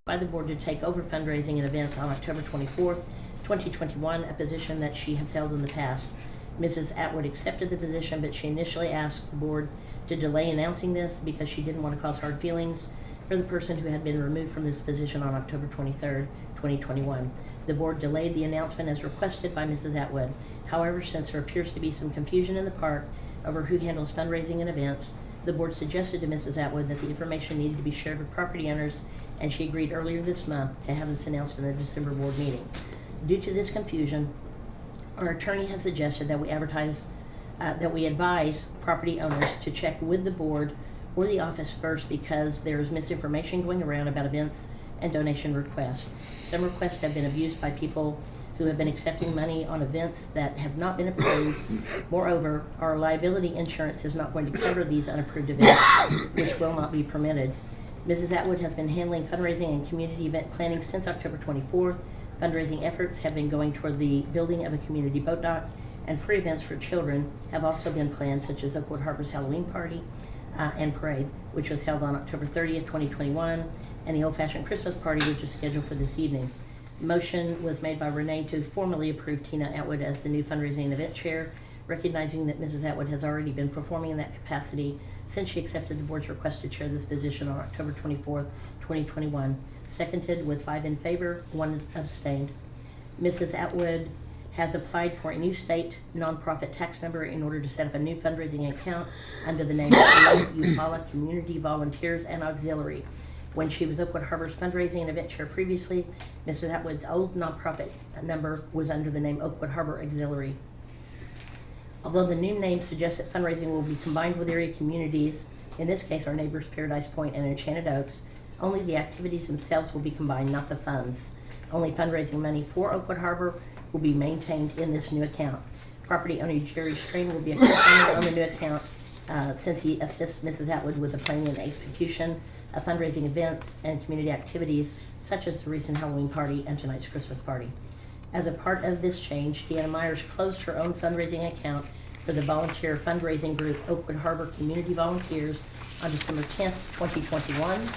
by the board to take over fundraising and events on October 24th, 2021, a position that she has held in the past. Mrs. Atwood accepted the position, but she initially asked the board to delay announcing this because she didn't want to cause hard feelings for the person who had been removed from this position on October 23rd, 2021. The board delayed the announcement as requested by Mrs. Atwood. However, since there appears to be some confusion in the park over who handles fundraising and events, the board suggested to Mrs. Atwood that the information needed to be shared with property owners, and she agreed earlier this month to have this announced in the December board meeting. Due to this confusion, our attorney has suggested that we advise property owners to check with the board or the office first, because there is misinformation going around about events and donation requests. Some requests have been abused by people who have been accepting money on events that have not been approved. Moreover, our liability insurance is not going to cover these unapproved events, which will not be permitted. Mrs. Atwood has been handling fundraising and community event planning since October 24th. Fundraising efforts have been going toward the building of a community boat dock, and free events for children have also been planned, such as Oakwood Harbor's Halloween party and parade, which was held on October 30th, 2021, and the old-fashioned Christmas party, which is scheduled for this evening. Motion was made by Renee to formally approve Tina Atwood as the new fundraising and event chair, recognizing that Mrs. Atwood has already been performing in that capacity since she accepted the board's request to chair this position on October 24th, 2021. Seconded with 5 in favor, 1 abstained. Mrs. Atwood has applied for a new state nonprofit tax number in order to set up a new fundraising account under the name Eufaula Community Volunteers and Auxiliary. When she was Oakwood Harbor's fundraising and event chair previously, Mrs. Atwood's old nonprofit number was under the name Oakwood Harbor Auxiliary. Although the new name suggests that fundraising will be combined with area communities, in this case our neighbors Paradise Point and Enchanted Oaks, only the activities themselves will be combined, not the funds. Only fundraising money for Oakwood Harbor will be maintained in this new account. Property owner Jerry Strain will be a co-owner on the new account since he assists Mrs. Atwood with the planning and execution of fundraising events and community activities such as the recent Halloween party and tonight's Christmas party. As a part of this change, Deanna Myers closed her own fundraising account for the volunteer fundraising group Oakwood Harbor Community Volunteers on December 10th, 2021.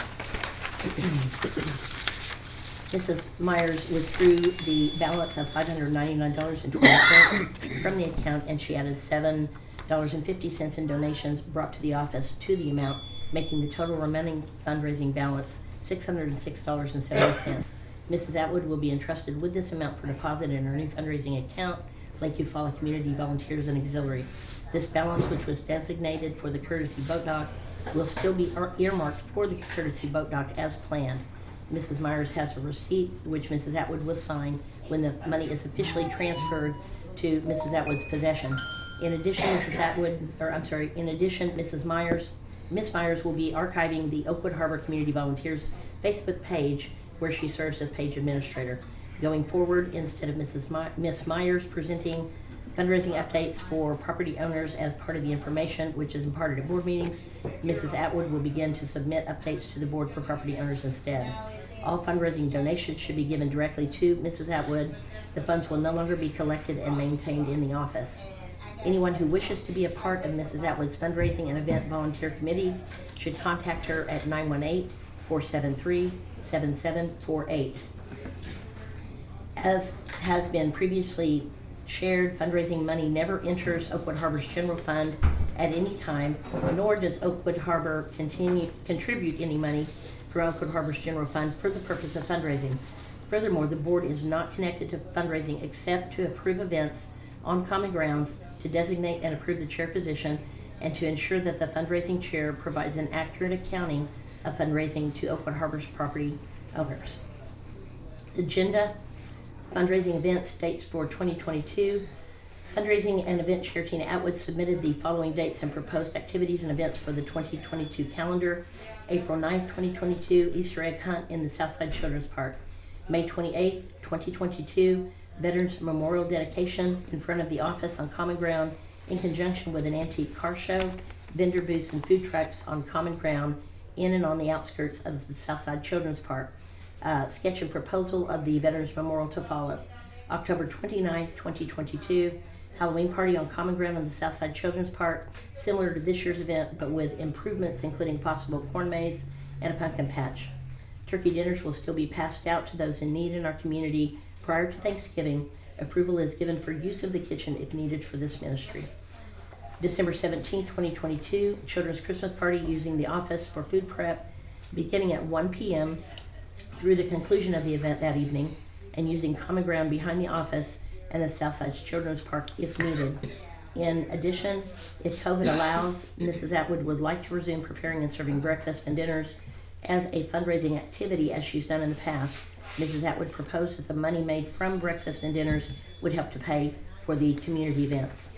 Mrs. Myers withdrew the balance of $599.20 from the account, and she added $7.50 in donations brought to the office to the amount, making the total remaining fundraising balance $606.70. Mrs. Atwood will be entrusted with this amount for deposit in her new fundraising account, Lake Eufaula Community Volunteers and Auxiliary. This balance, which was designated for the courtesy boat dock, will still be earmarked for the courtesy boat dock as planned. Mrs. Myers has a receipt which Mrs. Atwood will sign when the money is officially transferred to Mrs. Atwood's possession. In addition, Miss Myers will be archiving the Oakwood Harbor Community Volunteers Facebook page, where she serves as page administrator. Going forward, instead of Miss Myers presenting fundraising updates for property owners as part of the information which is imparted at board meetings, Mrs. Atwood will begin to submit updates to the board for property owners instead. All fundraising donations should be given directly to Mrs. Atwood. The funds will no longer be collected and maintained in the office. Anyone who wishes to be a part of Mrs. Atwood's fundraising and event volunteer committee should contact her at 918-473-7748. As has been previously shared, fundraising money never enters Oakwood Harbor's general fund at any time, nor does Oakwood Harbor contribute any money for Oakwood Harbor's general fund for the purpose of fundraising. Furthermore, the board is not connected to fundraising except to approve events on common grounds, to designate and approve the chair position, and to ensure that the fundraising chair provides an accurate accounting of fundraising to Oakwood Harbor's property owners. Agenda: fundraising events, dates for 2022. Fundraising and event chair Tina Atwood submitted the following dates and proposed activities and events for the 2022 calendar. April 9th, 2022, Easter egg hunt in the Southside Children's Park. May 28th, 2022, Veterans Memorial dedication in front of the office on common ground in conjunction with an antique car show, vendor booths and food trucks on common ground in and on the outskirts of the Southside Children's Park. Sketch and proposal of the Veterans Memorial to follow. October 29th, 2022, Halloween party on common ground in the Southside Children's Park, similar to this year's event, but with improvements including possible corn maze and a pumpkin patch. Turkey dinners will still be passed out to those in need in our community prior to Thanksgiving. Approval is given for use of the kitchen if needed for this ministry. December 17, 2022, Children's Christmas Party using the office for food prep beginning at 1 p.m. through the conclusion of the event that evening, and using common ground behind the office and the Southside Children's Park if needed. In addition, if COVID allows, Mrs. Atwood would like to resume preparing and serving breakfast and dinners as a fundraising activity as she's done in the past. Mrs. Atwood proposed that the money made from breakfast and dinners would help to pay for the community events.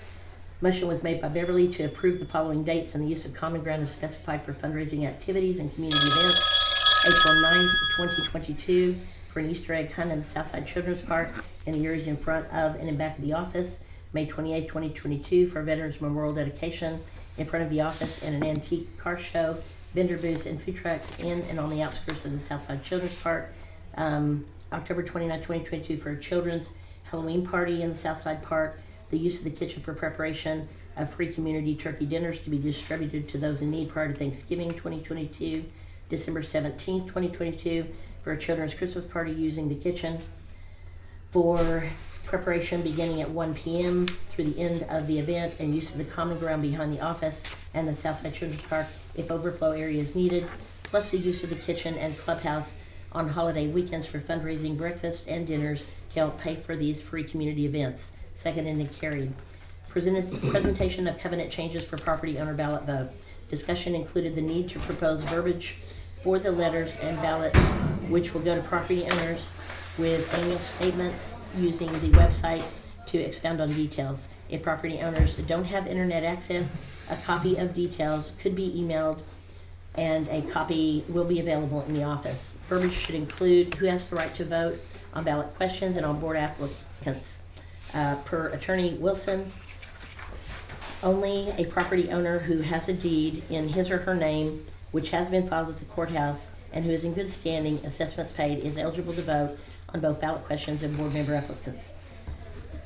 Motion was made by Beverly to approve the following dates and the use of common ground is specified for fundraising activities and community events. April 9, 2022 for an Easter egg hunt in the Southside Children's Park in the areas in front of and in back of the office. May 28, 2022 for Veterans Memorial Dedication in front of the office and an antique car show, vendor booths and food trucks in and on the outskirts of the Southside Children's Park. October 29, 2022 for a children's Halloween party in the Southside Park. The use of the kitchen for preparation of free community turkey dinners to be distributed to those in need prior to Thanksgiving 2022. December 17, 2022 for a children's Christmas party using the kitchen for preparation beginning at 1 p.m. through the end of the event, and use of the common ground behind the office and the Southside Children's Park if overflow area is needed, plus the use of the kitchen and clubhouse on holiday weekends for fundraising breakfast and dinners to help pay for these free community events. Seconded and carried. Presentation of covenant changes for property owner ballot vote. Discussion included the need to propose verbiage for the letters and ballots which will go to property owners with annual statements using the website to expound on details. If property owners don't have internet access, a copy of details could be emailed and a copy will be available in the office. Verbiage should include who has the right to vote on ballot questions and on board applicants. Per Attorney Wilson, only a property owner who has a deed in his or her name which has been filed with the courthouse and who is in good standing, assessments paid, is eligible to vote on both ballot questions and board member applicants.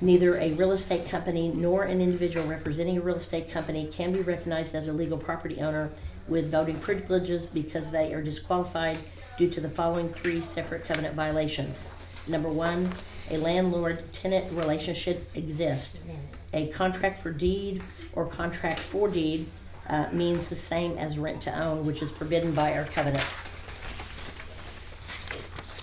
Neither a real estate company nor an individual representing a real estate company can be recognized as a legal property owner with voting privileges because they are disqualified due to the following three separate covenant violations. Number one, a landlord-tenant relationship exists. A contract for deed or contract for deed means the same as rent to own, which is forbidden by our covenants.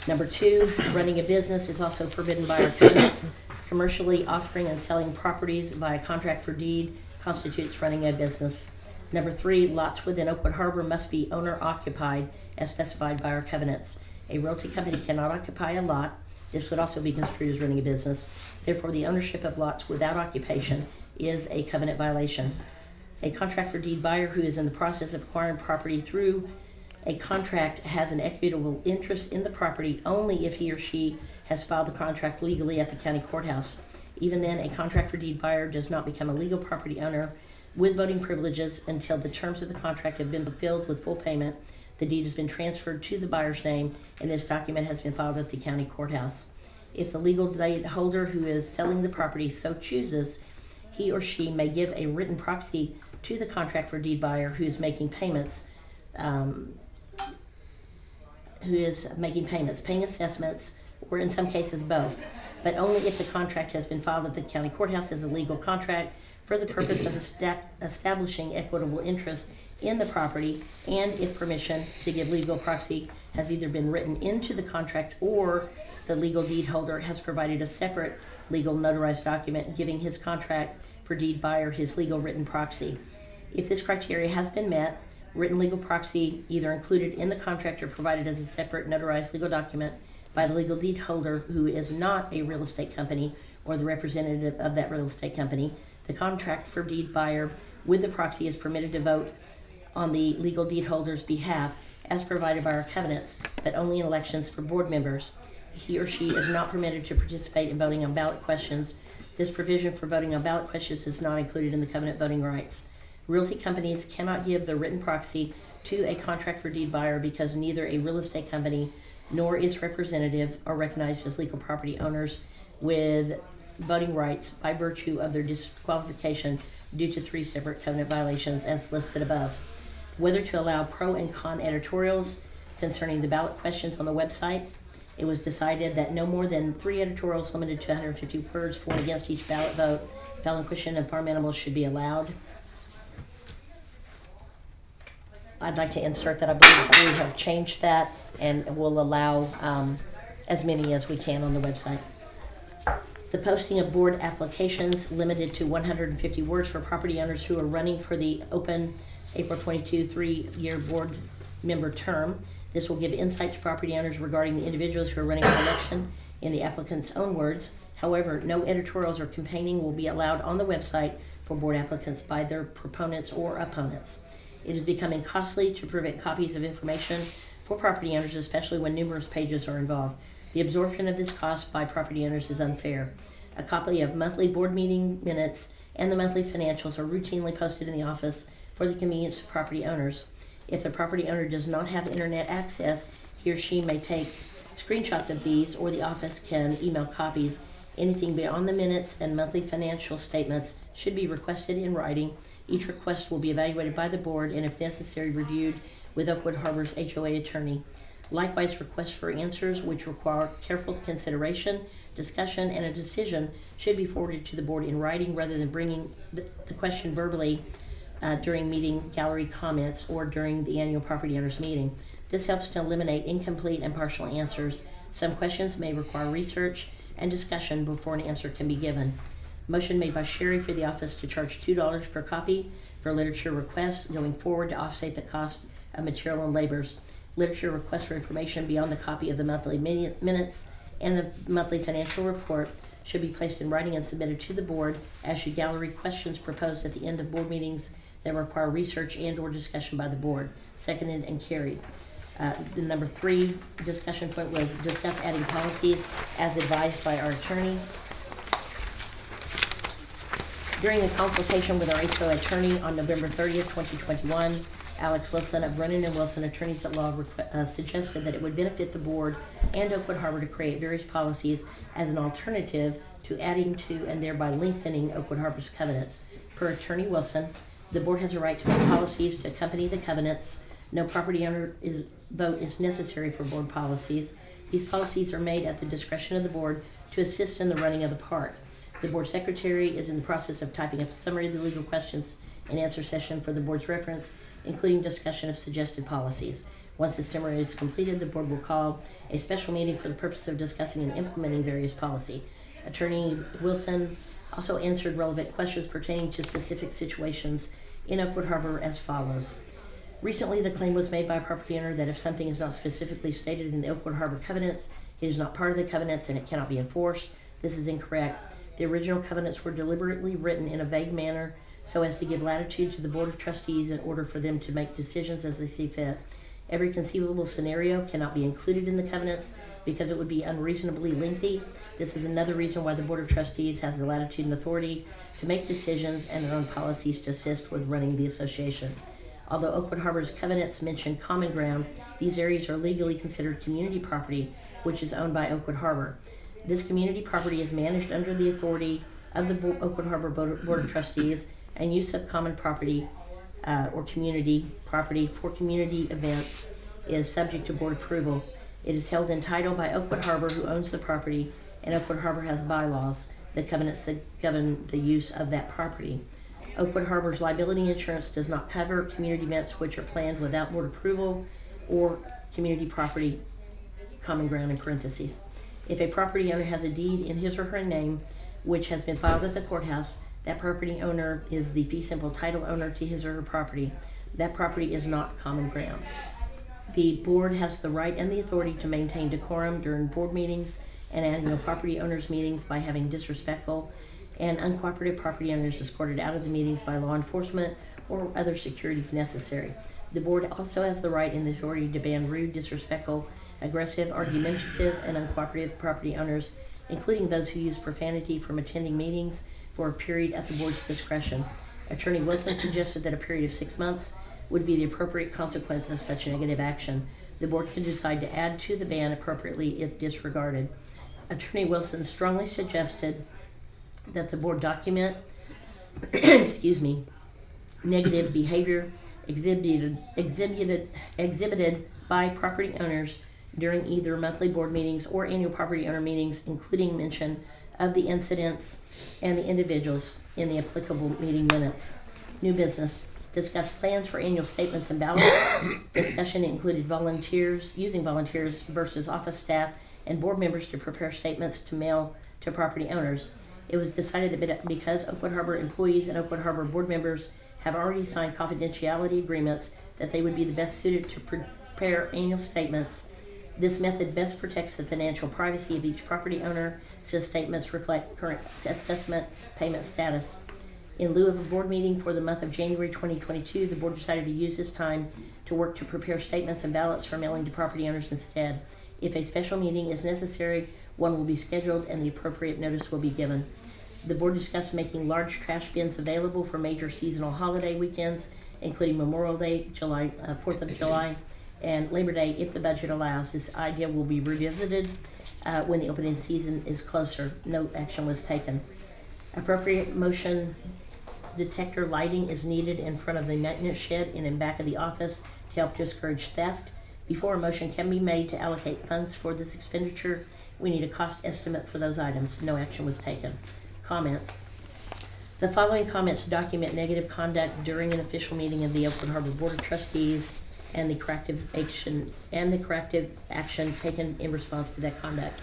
Number two, running a business is also forbidden by our covenants. Commercially offering and selling properties by a contract for deed constitutes running a business. Number three, lots within Oakwood Harbor must be owner-occupied as specified by our covenants. A realty company cannot occupy a lot. This would also be construed as running a business. Therefore, the ownership of lots without occupation is a covenant violation. A contract for deed buyer who is in the process of acquiring property through a contract has an equitable interest in the property only if he or she has filed the contract legally at the county courthouse. Even then, a contract for deed buyer does not become a legal property owner with voting privileges until the terms of the contract have been fulfilled with full payment, the deed has been transferred to the buyer's name, and this document has been filed at the county courthouse. If the legal deed holder who is selling the property so chooses, he or she may give a written proxy to the contract for deed buyer who is making payments, paying assessments, or in some cases both, but only if the contract has been filed at the county courthouse as a legal contract for the purpose of establishing equitable interest in the property, and if permission to give legal proxy has either been written into the contract or the legal deed holder has provided a separate legal notarized document giving his contract for deed buyer his legal written proxy. If this criteria has been met, written legal proxy either included in the contract or provided as a separate notarized legal document by the legal deed holder who is not a real estate company or the representative of that real estate company, the contract for deed buyer with the proxy is permitted to vote on the legal deed holder's behalf as provided by our covenants, but only in elections for board members. He or she is not permitted to participate in voting on ballot questions. This provision for voting on ballot questions is not included in the covenant voting rights. Realty companies cannot give the written proxy to a contract for deed buyer because neither a real estate company nor its representative are recognized as legal property owners with voting rights by virtue of their disqualification due to three separate covenant violations as listed above. Whether to allow pro and con editorials concerning the ballot questions on the website. It was decided that no more than 3 editorials limited to 150 words for and against each ballot vote, felon question, and farm animals should be allowed. I'd like to insert that I believe we have changed that and will allow as many as we can on the website. The posting of board applications limited to 150 words for property owners who are running for the open April 22 3-year board member term. This will give insight to property owners regarding the individuals who are running for election in the applicant's own words. However, no editorials or campaigning will be allowed on the website for board applicants by their proponents or opponents. It is becoming costly to prevent copies of information for property owners, especially when numerous pages are involved. The absorption of this cost by property owners is unfair. A copy of monthly board meeting minutes and the monthly financials are routinely posted in the office for the convenience of property owners. If the property owner does not have internet access, he or she may take screenshots of these, or the office can email copies. Anything beyond the minutes and monthly financial statements should be requested in writing. Each request will be evaluated by the board and, if necessary, reviewed with Oakwood Harbor's HOA attorney. Likewise, requests for answers which require careful consideration, discussion, and a decision should be forwarded to the board in writing rather than bringing the question verbally during meeting gallery comments or during the annual property owners meeting. This helps to eliminate incomplete and partial answers. Some questions may require research and discussion before an answer can be given. Motion made by Sherry for the office to charge $2 per copy for literature requests going forward to offset the cost of material and labors. Literature requests for information beyond the copy of the monthly minutes and the monthly financial report should be placed in writing and submitted to the board, as should gallery questions proposed at the end of board meetings that require research and or discussion by the board. Seconded and carried. The number 3 discussion point was discuss adding policies as advised by our attorney. During a consultation with our HOA attorney on November 30th, 2021, Alex Wilson of Brennan & Wilson Attorneys at Law suggested that it would benefit the board and Oakwood Harbor to create various policies as an alternative to adding to and thereby lengthening Oakwood Harbor's covenants. Per Attorney Wilson, the board has a right to make policies to accompany the covenants. No property owner vote is necessary for board policies. These policies are made at the discretion of the board to assist in the running of the park. The board secretary is in the process of typing up a summary of the legal questions and answer session for the board's reference, including discussion of suggested policies. Once the summary is completed, the board will call a special meeting for the purpose of discussing and implementing various policy. Attorney Wilson also answered relevant questions pertaining to specific situations in Oakwood Harbor as follows. Recently, the claim was made by a property owner that if something is not specifically stated in the Oakwood Harbor covenants, it is not part of the covenants and it cannot be enforced. This is incorrect. The original covenants were deliberately written in a vague manner so as to give latitude to the Board of Trustees in order for them to make decisions as they see fit. Every conceivable scenario cannot be included in the covenants because it would be unreasonably lengthy. This is another reason why the Board of Trustees has the latitude and authority to make decisions and their own policies to assist with running the association. Although Oakwood Harbor's covenants mention common ground, these areas are legally considered community property, which is owned by Oakwood Harbor. This community property is managed under the authority of the Oakwood Harbor Board of Trustees, and use of common property or community property for community events is subject to board approval. It is held in title by Oakwood Harbor, who owns the property, and Oakwood Harbor has bylaws, the covenants that govern the use of that property. Oakwood Harbor's liability insurance does not cover community events which are planned without board approval or community property, common ground in parentheses. If a property owner has a deed in his or her name which has been filed at the courthouse, that property owner is the fee simple title owner to his or her property. That property is not common ground. The board has the right and the authority to maintain decorum during board meetings and annual property owners meetings by having disrespectful and uncooperative property owners escorted out of the meetings by law enforcement or other security if necessary. The board also has the right and the authority to ban rude, disrespectful, aggressive, argumentative, and uncooperative property owners, including those who use profanity from attending meetings for a period at the board's discretion. Attorney Wilson suggested that a period of 6 months would be the appropriate consequence of such negative action. The board can decide to add to the ban appropriately if disregarded. Attorney Wilson strongly suggested that the board document negative behavior exhibited by property owners during either monthly board meetings or annual property owner meetings, including mention of the incidents and the individuals in the applicable meeting minutes. New business. Discuss plans for annual statements and ballots. Discussion included using volunteers versus office staff and board members to prepare statements to mail to property owners. It was decided that because Oakwood Harbor employees and Oakwood Harbor board members have already signed confidentiality agreements, that they would be the best suited to prepare annual statements. This method best protects the financial privacy of each property owner, since statements reflect current assessment payment status. In lieu of a board meeting for the month of January 2022, the board decided to use this time to work to prepare statements and ballots for mailing to property owners instead. If a special meeting is necessary, one will be scheduled and the appropriate notice will be given. The board discussed making large trash bins available for major seasonal holiday weekends, including Memorial Day, 4th of July, and Labor Day, if the budget allows. This idea will be revisited when the opening season is closer. No action was taken. Appropriate motion detector lighting is needed in front of the maintenance shed and in back of the office to help discourage theft. Before a motion can be made to allocate funds for this expenditure, we need a cost estimate for those items. No action was taken. Comments. The following comments document negative conduct during an official meeting of the Oakwood Harbor Board of Trustees and the corrective action taken in response to that conduct.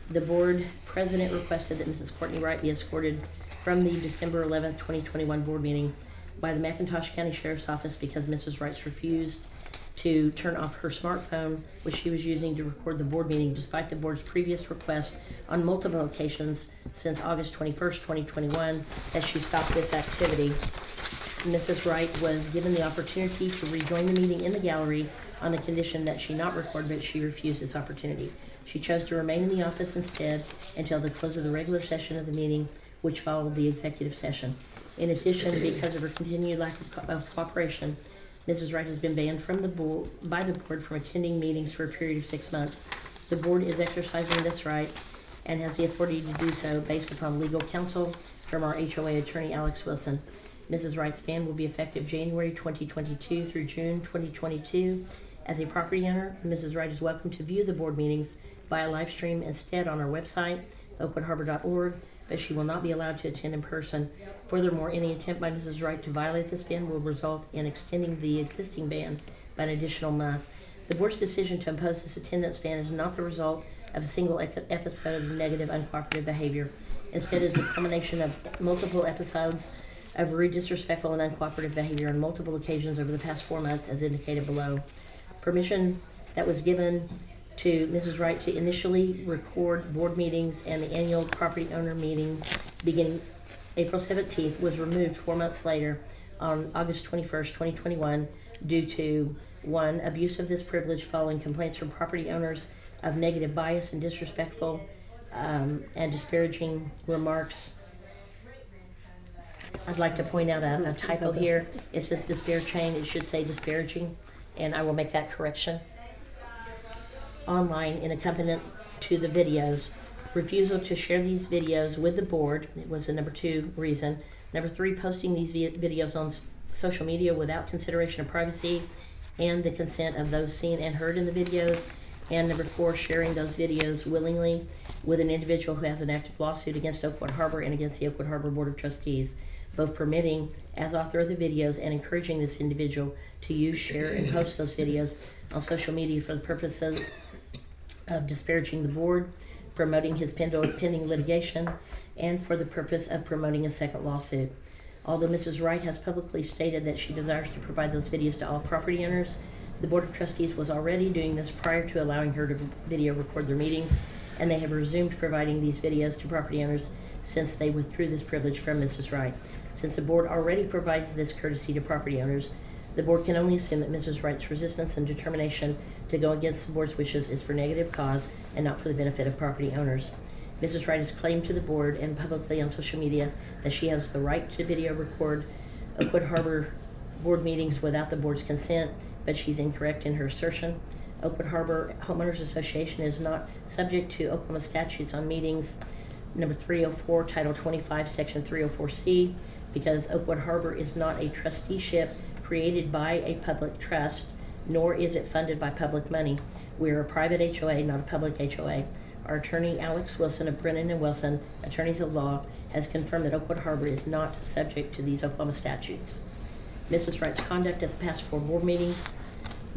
The board president requested that Mrs. Courtney Wright be escorted from the December 11, 2021 board meeting by the McIntosh County Sheriff's Office because Mrs. Wright refused to turn off her smartphone, which she was using to record the board meeting, despite the board's previous request on multiple occasions since August 21st, 2021, that she stopped this activity. Mrs. Wright was given the opportunity to rejoin the meeting in the gallery on the condition that she not record, but she refused this opportunity. She chose to remain in the office instead until the close of the regular session of the meeting, which followed the executive session. In addition, because of her continued lack of cooperation, Mrs. Wright has been banned from by the board from attending meetings for a period of 6 months. The board is exercising this right and has the authority to do so based upon legal counsel from our HOA attorney, Alex Wilson. Mrs. Wright's ban will be effective January 2022 through June 2022. As a property owner, Mrs. Wright is welcome to view the board meetings via live stream instead on our website, oakwoodharbor.org, but she will not be allowed to attend in person. Furthermore, any attempt by Mrs. Wright to violate this ban will result in extending the existing ban by an additional month. The board's decision to impose this attendance ban is not the result of a single episode of negative, uncooperative behavior. Instead, it is a combination of multiple episodes of rude, disrespectful, and uncooperative behavior on multiple occasions over the past 4 months, as indicated below. Permission that was given to Mrs. Wright to initially record board meetings and the annual property owner meeting beginning April 17th was removed 4 months later on August 21st, 2021 due to 1. Abuse of this privilege following complaints from property owners of negative bias and disrespectful and disparaging remarks. I'd like to point out a typo here. It says disparaging, it should say disparaging, and I will make that correction. Online in accompaniment to the videos. Refusal to share these videos with the board, it was the number 2 reason. Number 3, posting these videos on social media without consideration of privacy and the consent of those seen and heard in the videos. And number 4, sharing those videos willingly with an individual who has an active lawsuit against Oakwood Harbor and against the Oakwood Harbor Board of Trustees, both permitting as author of the videos and encouraging this individual to use, share, and post those videos on social media for the purposes of disparaging the board, promoting his pending litigation, and for the purpose of promoting a second lawsuit. Although Mrs. Wright has publicly stated that she desires to provide those videos to all property owners, the Board of Trustees was already doing this prior to allowing her to video record their meetings, and they have resumed providing these videos to property owners since they withdrew this privilege from Mrs. Wright. Since the board already provides this courtesy to property owners, the board can only assume that Mrs. Wright's resistance and determination to go against the board's wishes is for negative cause and not for the benefit of property owners. Mrs. Wright has claimed to the board and publicly on social media that she has the right to video record Oakwood Harbor board meetings without the board's consent, but she's incorrect in her assertion. Oakwood Harbor Homeowners Association is not subject to Oklahoma statutes on meetings number 304, Title 25, Section 304C, because Oakwood Harbor is not a trusteeship created by a public trust, nor is it funded by public money. We are a private HOA, not a public HOA. Our attorney, Alex Wilson of Brennan and Wilson, attorneys at law, has confirmed that Oakwood Harbor is not subject to these Oklahoma statutes. Mrs. Wright's conduct at the past 4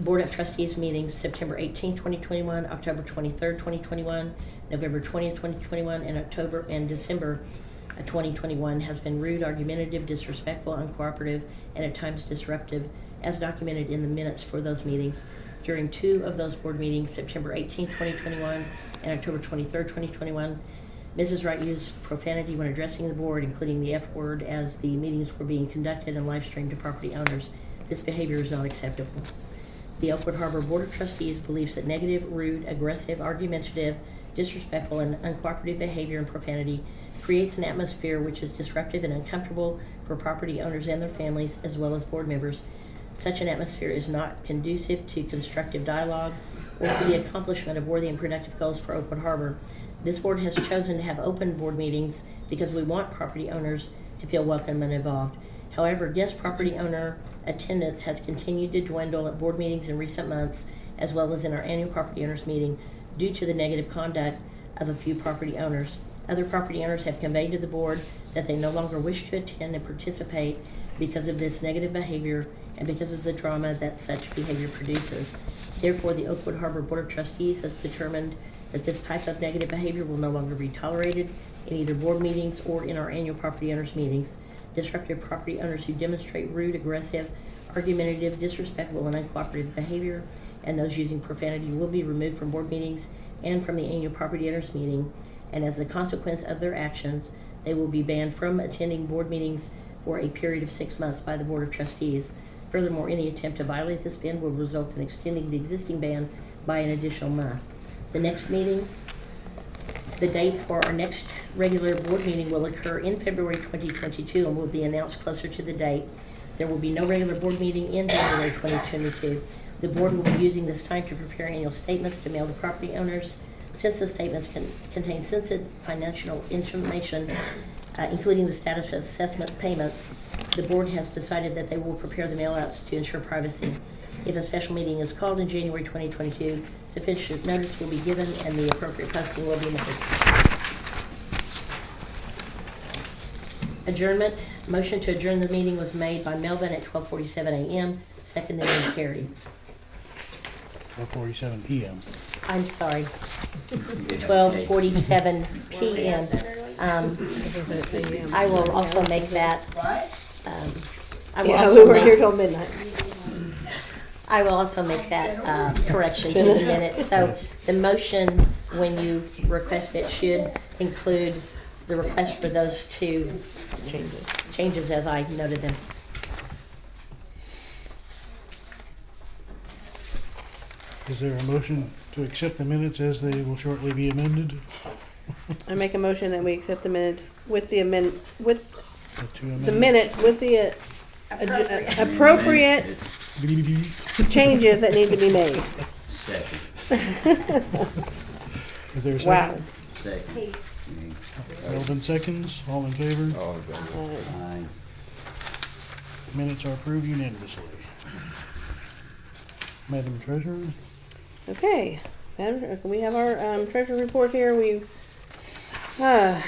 Board of Trustees meetings, September 18, 2021, October 23, 2021, November 20, 2021, and October and December 2021, has been rude, argumentative, disrespectful, uncooperative, and at times disruptive, as documented in the minutes for those meetings. During 2 of those board meetings, September 18, 2021, and October 23, 2021, Mrs. Wright used profanity when addressing the board, including the F word, as the meetings were being conducted and live streamed to property owners. This behavior is not acceptable. The Oakwood Harbor Board of Trustees believes that negative, rude, aggressive, argumentative, disrespectful, and uncooperative behavior and profanity creates an atmosphere which is disruptive and uncomfortable for property owners and their families, as well as board members. Such an atmosphere is not conducive to constructive dialogue or to the accomplishment of worthy and productive goals for Oakwood Harbor. This board has chosen to have open board meetings because we want property owners to feel welcome and involved. However, guest property owner attendance has continued to dwindle at board meetings in recent months, as well as in our annual property owners meeting, due to the negative conduct of a few property owners. Other property owners have conveyed to the board that they no longer wish to attend and participate because of this negative behavior and because of the drama that such behavior produces. Therefore, the Oakwood Harbor Board of Trustees has determined that this type of negative behavior will no longer be tolerated in either board meetings or in our annual property owners meetings. Disruptive property owners who demonstrate rude, aggressive, argumentative, disrespectful, and uncooperative behavior, and those using profanity, will be removed from board meetings and from the annual property owners meeting, and as a consequence of their actions, they will be banned from attending board meetings for a period of 6 months by the Board of Trustees. Furthermore, any attempt to violate this ban will result in extending the existing ban by an additional month. The next meeting, the date for our next regular board meeting will occur in February 2022 and will be announced closer to the date. There will be no regular board meeting in January 2022. The board will be using this time to prepare annual statements to mail to property owners. Since the statements contain sensitive financial information, including the status of assessment payments, the board has decided that they will prepare the mailouts to ensure privacy. If a special meeting is called in January 2022, sufficient notice will be given and the appropriate posting will be made. Adjournment. Motion to adjourn the meeting was made by Melvin at 12:47 a.m., seconded and carried. 12:47 p.m. I'm sorry, 12:47 p.m. I will also make that. We were here till midnight. I will also make that correction to the minutes. So the motion, when you request it, should include the request for those 2 changes as I noted them. Is there a motion to accept the minutes as they will shortly be amended? I make a motion that we accept the minutes with the The 2 amendments? minutes with the appropriate changes that need to be made. Is there a Wow. second? Melvin seconds. All in favor? Minutes are approved unanimously. Madam Treasurer? Okay, Madam, we have our treasury report here. We have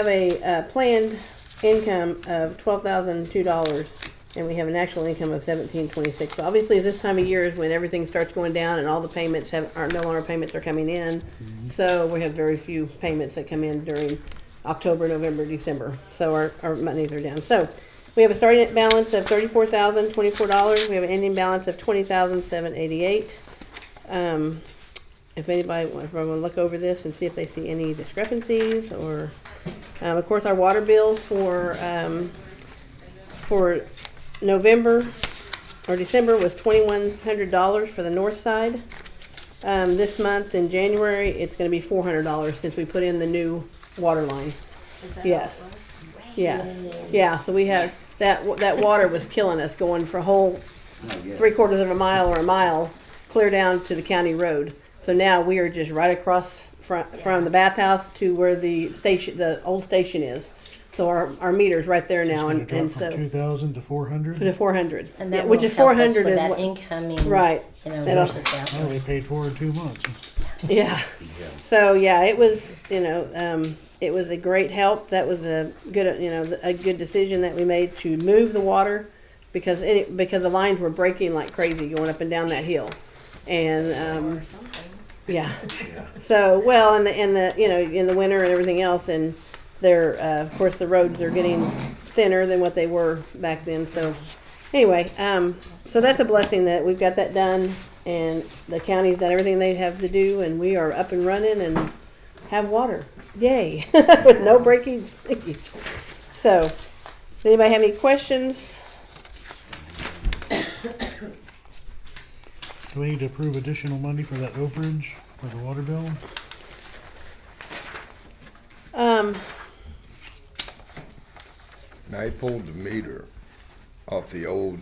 a planned income of $12,002, and we have an actual income of $1,726. So obviously, this time of year is when everything starts going down, and all the payments are no longer payments are coming in. So we have very few payments that come in during October, November, December. So our monies are down. So we have a starting balance of $34,024. We have an ending balance of $20,788. If anybody wants to look over this and see if they see any discrepancies, or of course our water bills for November or December was $2,100 for the north side. This month in January it's going to be $400 since we put in the new water line. Yes. Yes. Yeah, so we have that water was killing us, going for a whole 3/4 of a mile or a mile clear down to the county road. So now we are just right across from the bathhouse to where the old station is. So our meter's right there It's now, gonna and, drop and from so 2,000 to 400. to 400, And yeah, that which will is help us 400 with is that what, incoming, right. you know, That'll- versus I outgoing. only paid for it in 2 months. Yeah. So yeah, it was, it was a great help. That was a good, a good decision that we made to move the water because because the lines were breaking like crazy going up and down that hill, and yeah. So well, in the in the winter and everything else, and they're of course the roads are getting thinner than what they were back then. So anyway, so that's a blessing that we've got that done, and the county's done everything they have to do, and we are up and running and have water. Yay! With no breakage. So, does anybody have any questions? Do we need to approve additional money for that overage for the water bill? Now, I pulled the meter off the old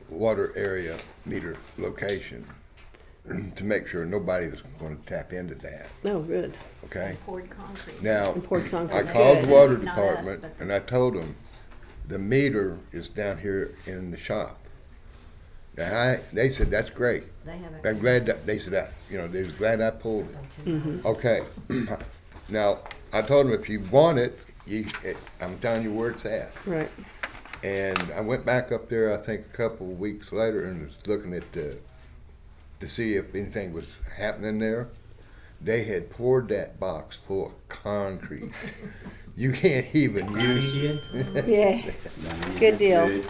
water area meter location to make sure nobody was going to tap into that, Oh, good. okay? Poured concrete. Now, And poured concrete. I called the Good. water Not us, department but- and I told them the meter is down here in the shop. Now, they said, that's great. They haven't. I'm glad that, they said that, they was glad I pulled it. Mm-hmm. Okay, now, I told them if you want it, I'm telling you where it's at. Right. And I went back up there, I think a couple of weeks later, and was looking at to see if anything was happening there. They had poured that box full of concrete. You can't even use. Yeah. Good deal.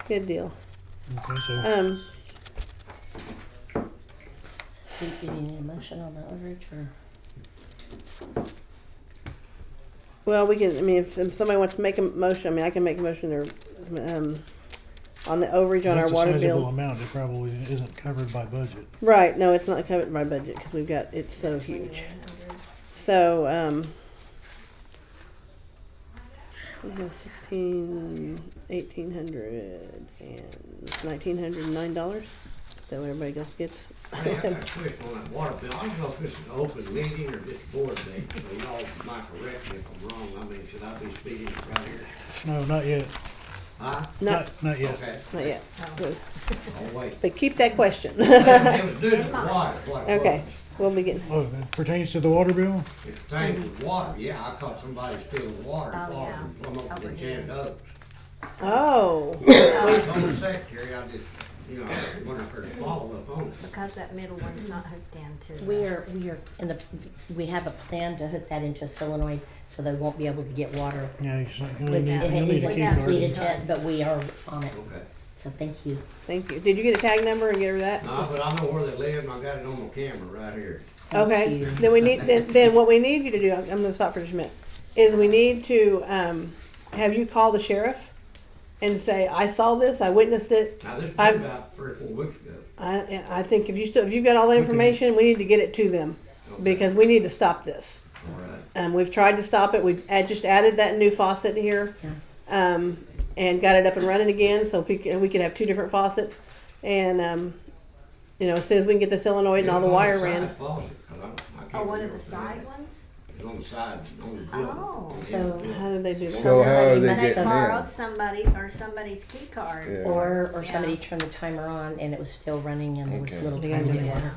Good deal. Okay, so Do you need a motion on the overage or? Well, we can. I mean, if somebody wants to make a motion, I mean, I can make a motion or on the overage on our that's a water sizable bill. amount. It probably isn't covered by budget. Right. No, it's not covered by budget because we've got it's so huge. So we have 1,800 and $1,909. Is that what everybody else gets? Hey, I got a question on that water bill. I don't know if this is an open meeting or just a board meeting, so y'all might correct me if I'm wrong. I mean, should I be speaking right here? No, not yet. Huh? No, Not yet. Okay, not yet. Good. I'll wait. But keep that question. It was due to the water, what it Okay, was. we'll be getting. Oh, it pertains to the water bill? It pertains with water, yeah, I caught somebody stealing water, Oh, water yeah. from plumb up Over to here. Enchanted Oaks. Oh. I'm the secretary, I just, I went up there to follow up on it. Because that middle one's not hooked into. We are we have a plan to hook that into a solenoid so they won't be able to get water. Yeah, you It need a isn't key card. completed yet, but we are on it. Okay. So thank you. Thank you. Did you get a tag number and get her that? No, but I know where they live and I got it on my camera right here. Thank Okay, you. then we need, then what we need you to do, I'm gonna stop for just a minute, is we need to, have you call the sheriff and say, I saw this, I witnessed it. Now, this was I've- about 3 or 4 weeks ago. I think if you've got all the information, we need to get it to them, Okay. because we need to stop this. All right. We've tried to stop it, we've just added that new faucet here, and got it up and running again, so we could have 2 different faucets, and, as soon as we can get the solenoid and all the wire ran. Oh, one of the side ones? It's on the side, on the building. Oh. So How did they do that? So how are they Somebody They getting borrowed in? somebody's key card. Yeah. or Yeah. somebody turned the timer on and it was still running and there was Okay. little They tiny gotta do bit of that. water.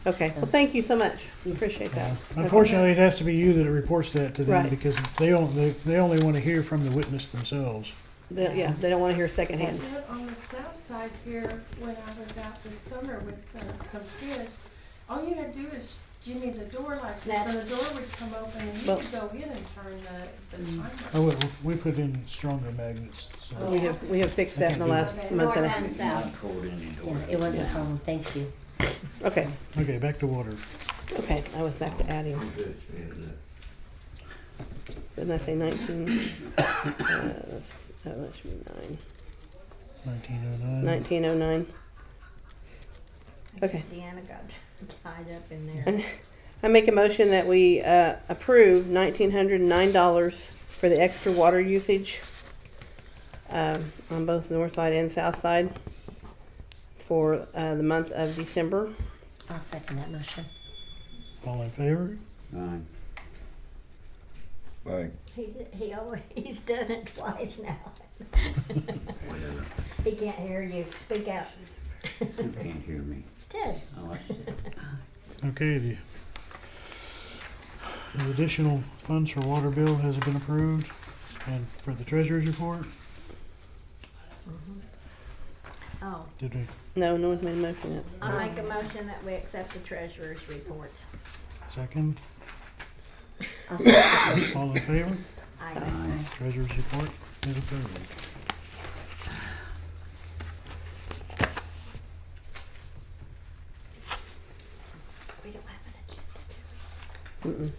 Okay, well, thank you so much, appreciate that. Unfortunately, it has to be you that reports that to them Right. because they only want to hear from the witness themselves. Yeah, they don't wanna hear secondhand. On the south side here, when I was out this summer with some kids, all you had to do is jimmy the door like this, and the door would come open, and you Well- could go in and turn the timer. Oh, we put in stronger magnets. So. We have fixed that in the last month and a half. North and south. Yeah, it wasn't a problem. Thank you. Okay, Okay, back to water. okay, I was back to adding. I'm good, man. Didn't I say 19? That should be 9. 1909. 1909. Okay. Deanna got tied up in there. And I make a motion that we approve $1,909 for the extra water usage on both the north side and south side for the month of December. I'll second that motion. All in favor? Aye. Like, He's done it twice now. He can't hear you. Speak out. You can't hear me. Ted. Oh, Okay, the additional funds for water bill has been approved, and for the treasurer's report, Oh, did we, No, no one's made a motion yet. I make a motion that we accept the treasurer's report. second? I'll second. All in favor? I Treasurer's report is approved. We don't have an agenda.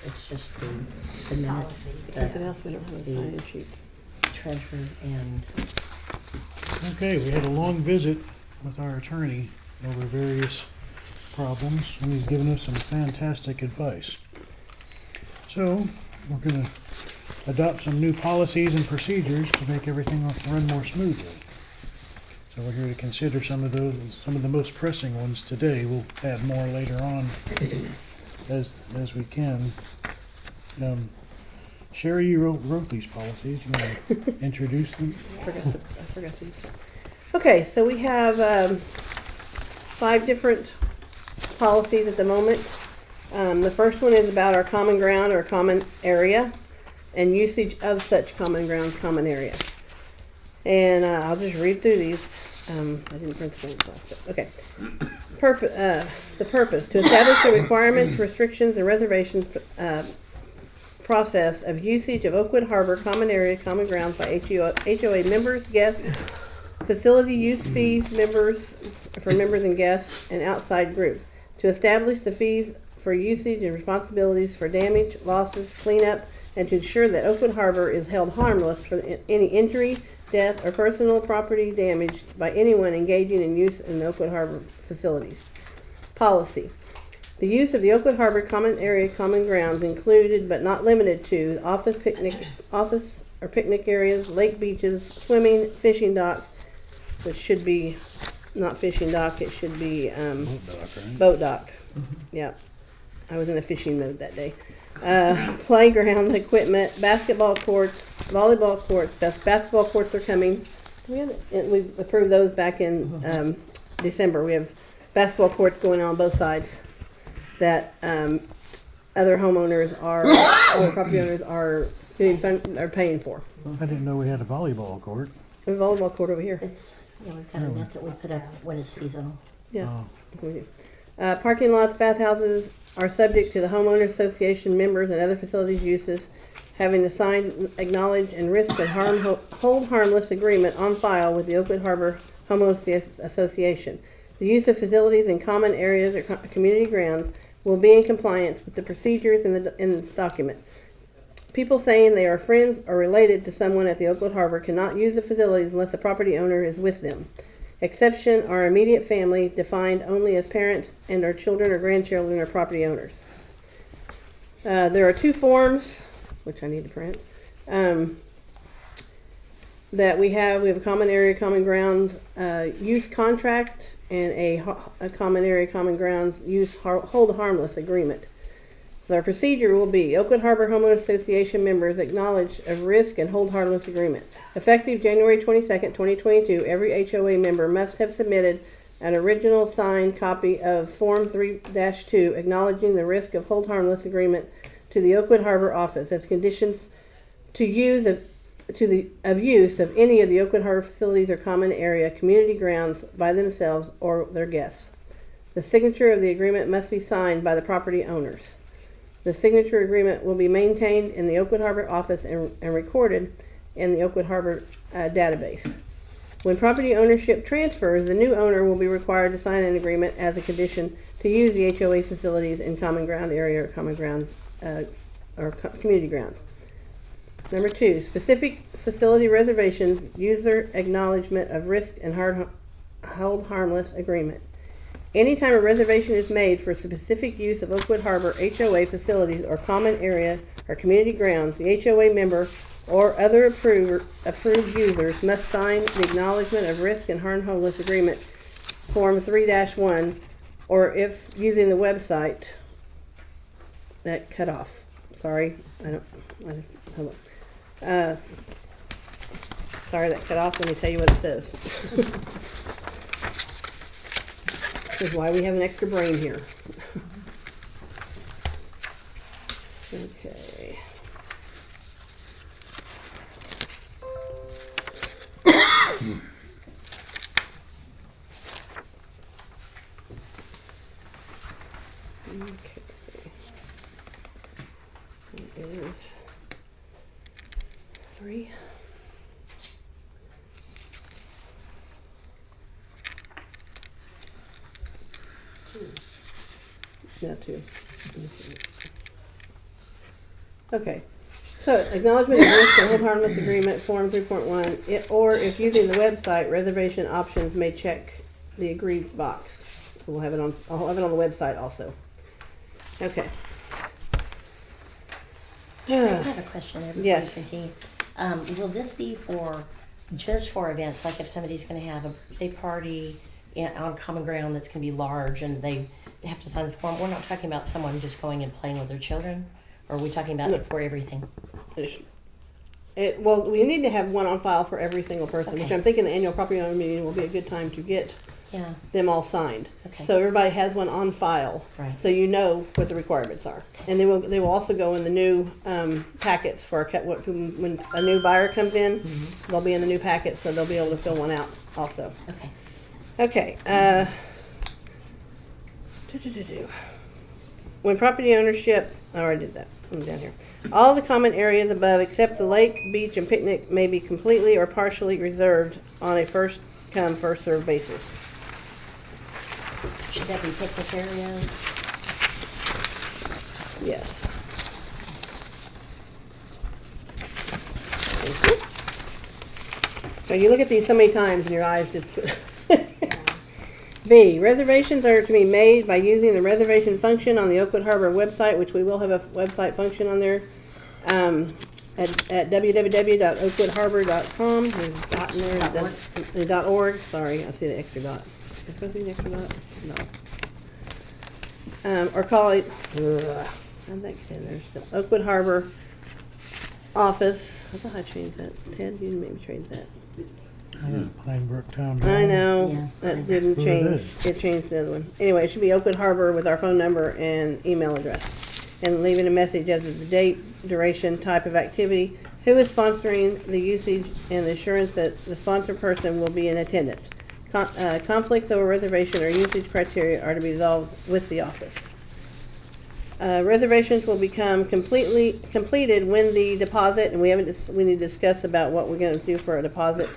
It's just the minutes, Something else, we don't have a the- sign-in sheet. treasurer and Okay, we had a long visit with our attorney over various problems, and he's given us some fantastic advice. So, we're gonna adopt some new policies and procedures to make everything run more smoothly. So we're here to consider some of the most pressing ones today. We'll add more later on as we can. Sherry, you wrote these policies. You want to introduce them? I forgot to. Okay, so we have 5 different policies at the moment. The first one is about our common ground or common area and usage of such common grounds, common area. And I'll just read through these. I didn't print the ones off, but okay. The purpose, to establish the requirements, restrictions, and reservations process of usage of Oakwood Harbor common area, common grounds by HOA members, guests, facility use fees for members and guests, and outside groups. To establish the fees for usage and responsibilities for damage, losses, cleanup, and to ensure that Oakwood Harbor is held harmless for any injury, death, or personal property damage by anyone engaging in use in the Oakwood Harbor facilities. Policy. The use of the Oakwood Harbor common area common grounds included but not limited to office or picnic areas, lake beaches, swimming, fishing docks, which should be not fishing dock, it should be Boat dock, right? boat dock. Yeah, I was in a fishing mode that day. Playground equipment, basketball courts, volleyball courts. Basketball courts are coming. We approved those back in December. We have basketball courts going on both sides that other homeowners or property owners are paying for. I didn't know we had a volleyball court. We have a volleyball court over here. it's, we've got a net that we put up when it's seasonal. Yeah, Oh. we do. Parking lots, bathhouses are subject to the homeowner association members and other facilities uses having the signed, acknowledged, and risk of hold harmless agreement on file with the Oakwood Harbor Homeowners Association. The use of facilities in common areas or community grounds will be in compliance with the procedures in this document. People saying they are friends or related to someone at the Oakwood Harbor cannot use the facilities unless the property owner is with them. Exception are immediate family, defined only as parents and or children or grandchildren or property owners. There are 2 forms, which I need to print, that we have. We have a common area, common ground use contract and a common area, common grounds use hold harmless agreement. Our procedure will be Oakwood Harbor Homeowners Association members acknowledge of risk and hold harmless agreement. Effective January 22nd, 2022, every HOA member must have submitted an original signed copy of Form 3-2 acknowledging the risk of hold harmless agreement to the Oakwood Harbor office as conditions to use of any of the Oakwood Harbor facilities or common area community grounds by themselves or their guests. The signature of the agreement must be signed by the property owners. The signature agreement will be maintained in the Oakwood Harbor office and recorded in the Oakwood Harbor database. When property ownership transfers, the new owner will be required to sign an agreement as a condition to use the HOA facilities in common ground area or common ground community grounds. Number 2, specific facility reservations, user acknowledgement of risk and hold harmless agreement. Anytime a reservation is made for specific use of Oakwood Harbor HOA facilities or common area or community grounds, the HOA member or other approved users must sign the acknowledgement of risk and harmless agreement Form 3-1, or if using the website, that cut off. sorry, hold on. Sorry that cut off, let me tell you what it says. This is why we have an extra brain here. Okay. Okay. It is 3. No, 2. Okay. So, acknowledgement of risk and hold harmless agreement, form 3.1, or if using the website, reservation options may check the agreed box. So I'll have it on the website also. Okay. I have a question there before Yes. you continue. Will this be just for events, like if somebody's gonna have a birthday party on common ground that's gonna be large and they have to sign the form? We're not talking about someone just going and playing with their children? Or are we talking about it for everything? Well, we need to have one on file for every single person, which Okay. I'm thinking the annual property owner meeting will be a good time to get Yeah, them all signed. okay. So everybody has one on file. Right. So you know what the requirements are. And they will also go in the new packets for when a new buyer comes in, they'll be in the new packet, so they'll be able to fill one out also. Okay. Okay. When property ownership, I already did that. I'm down here. All the common areas above except the lake, beach, and picnic may be completely or partially reserved on a first come, first served basis. Should that be picnic areas? Yes. So you look at these so many times and your eyes just B. Reservations are to be made by using the reservation function on the Oakwood Harbor website, which we will have a website function on there at www.oakwoodharbor.com. There's a dot in there. The .org. Sorry, I see the extra dot. Is it supposed to be an extra dot? No. Or call it, how'd that get in there still? Oakwood Harbor office. I thought I changed that. Ted, you maybe change that. Pine Brook Town. I know, Yeah. that didn't Who it change. is. It changed the other one. Anyway, it should be Oakwood Harbor with our phone number and email address. And leaving a message as to the date, duration, type of activity, who is sponsoring the usage, and the assurance that the sponsor person will be in attendance. Conflicts over reservation or usage criteria are to be resolved with the office. Reservations will become completed when the deposit, and we need to discuss about what we're going to do for a deposit.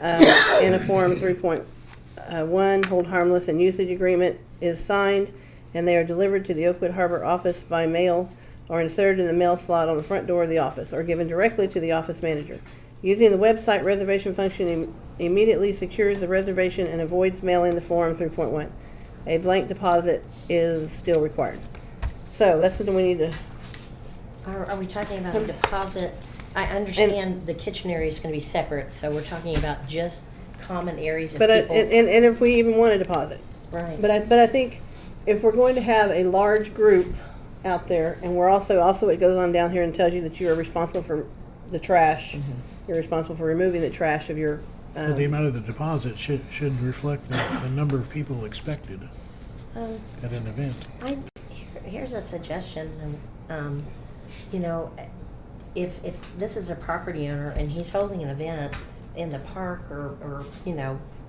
In a form 3.1, hold harmless and usage agreement is signed, and they are delivered to the Oakwood Harbor office by mail or inserted in the mail slot on the front door of the office or given directly to the office manager. Using the website reservation function immediately secures the reservation and avoids mailing the form 3.1. A blank deposit is still required. So that's something we need to. Are we talking about a deposit? I understand the kitchen area is going to be separate, so we're talking about just common areas of But people. and if we even want a deposit. Right. But I think if we're going to have a large group out there, and we're also it goes on down here and tells you that you are responsible for the trash. You're responsible for removing the trash of your. So the amount of the deposit should reflect the number of people expected at an event. Here's a suggestion, and if this is a property owner and he's holding an event in the park or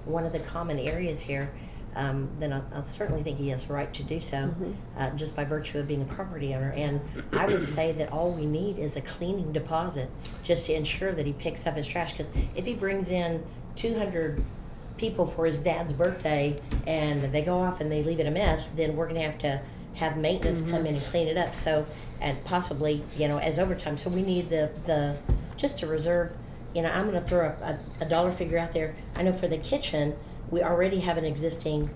one of the common areas here, then I certainly think he has the right to do so, just by virtue of being a property owner. And I would say that all we need is a cleaning deposit just to ensure that he picks up his trash. Because if he brings in 200 people for his dad's birthday and they go off and they leave it a mess, then we're going to have maintenance come in and clean it up. So, and possibly, as overtime. So we need the just to reserve. I'm going to throw a dollar figure out there. I know for the kitchen, we already have an existing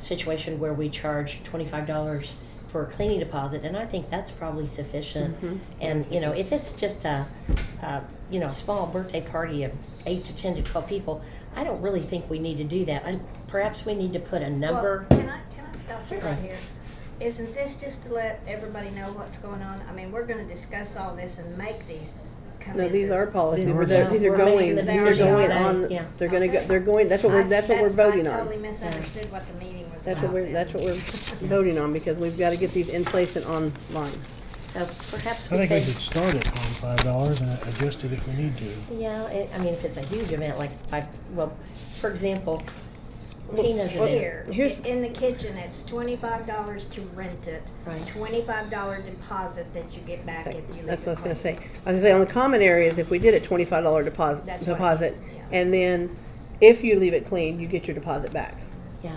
situation where we charge $25 for a cleaning deposit, and I think that's probably sufficient. And if it's just a small birthday party of 8 to 10 to 12 people, I don't really think we need to do that. Perhaps we need to put a number. Well, can I stop you right Certainly. here? isn't this just to let everybody know what's going on? I mean, we're gonna discuss all this and make these come No, into. these are policies, These are- these are We're going, making the these are decisions going today, on, yeah. they're gonna go, Okay. they're going, that's what we're voting I on. totally misunderstood what the meeting was That's about. what we're, that's what we're voting on, because we've gotta get these in place and online. So perhaps I we think we could, should start at $25 and adjust it if we need to. yeah, I mean, if it's a huge event, like, well, for example, Tina's Well, event. Here, Here's- in the kitchen, it's $25 to rent it. Right. $25 deposit that you get back if you leave it That's what I was gonna clean. say. I was gonna say, on the common areas, if we did a $25 That's what I deposit, mean, yeah. and then if you leave it clean, you get your deposit back. Yeah.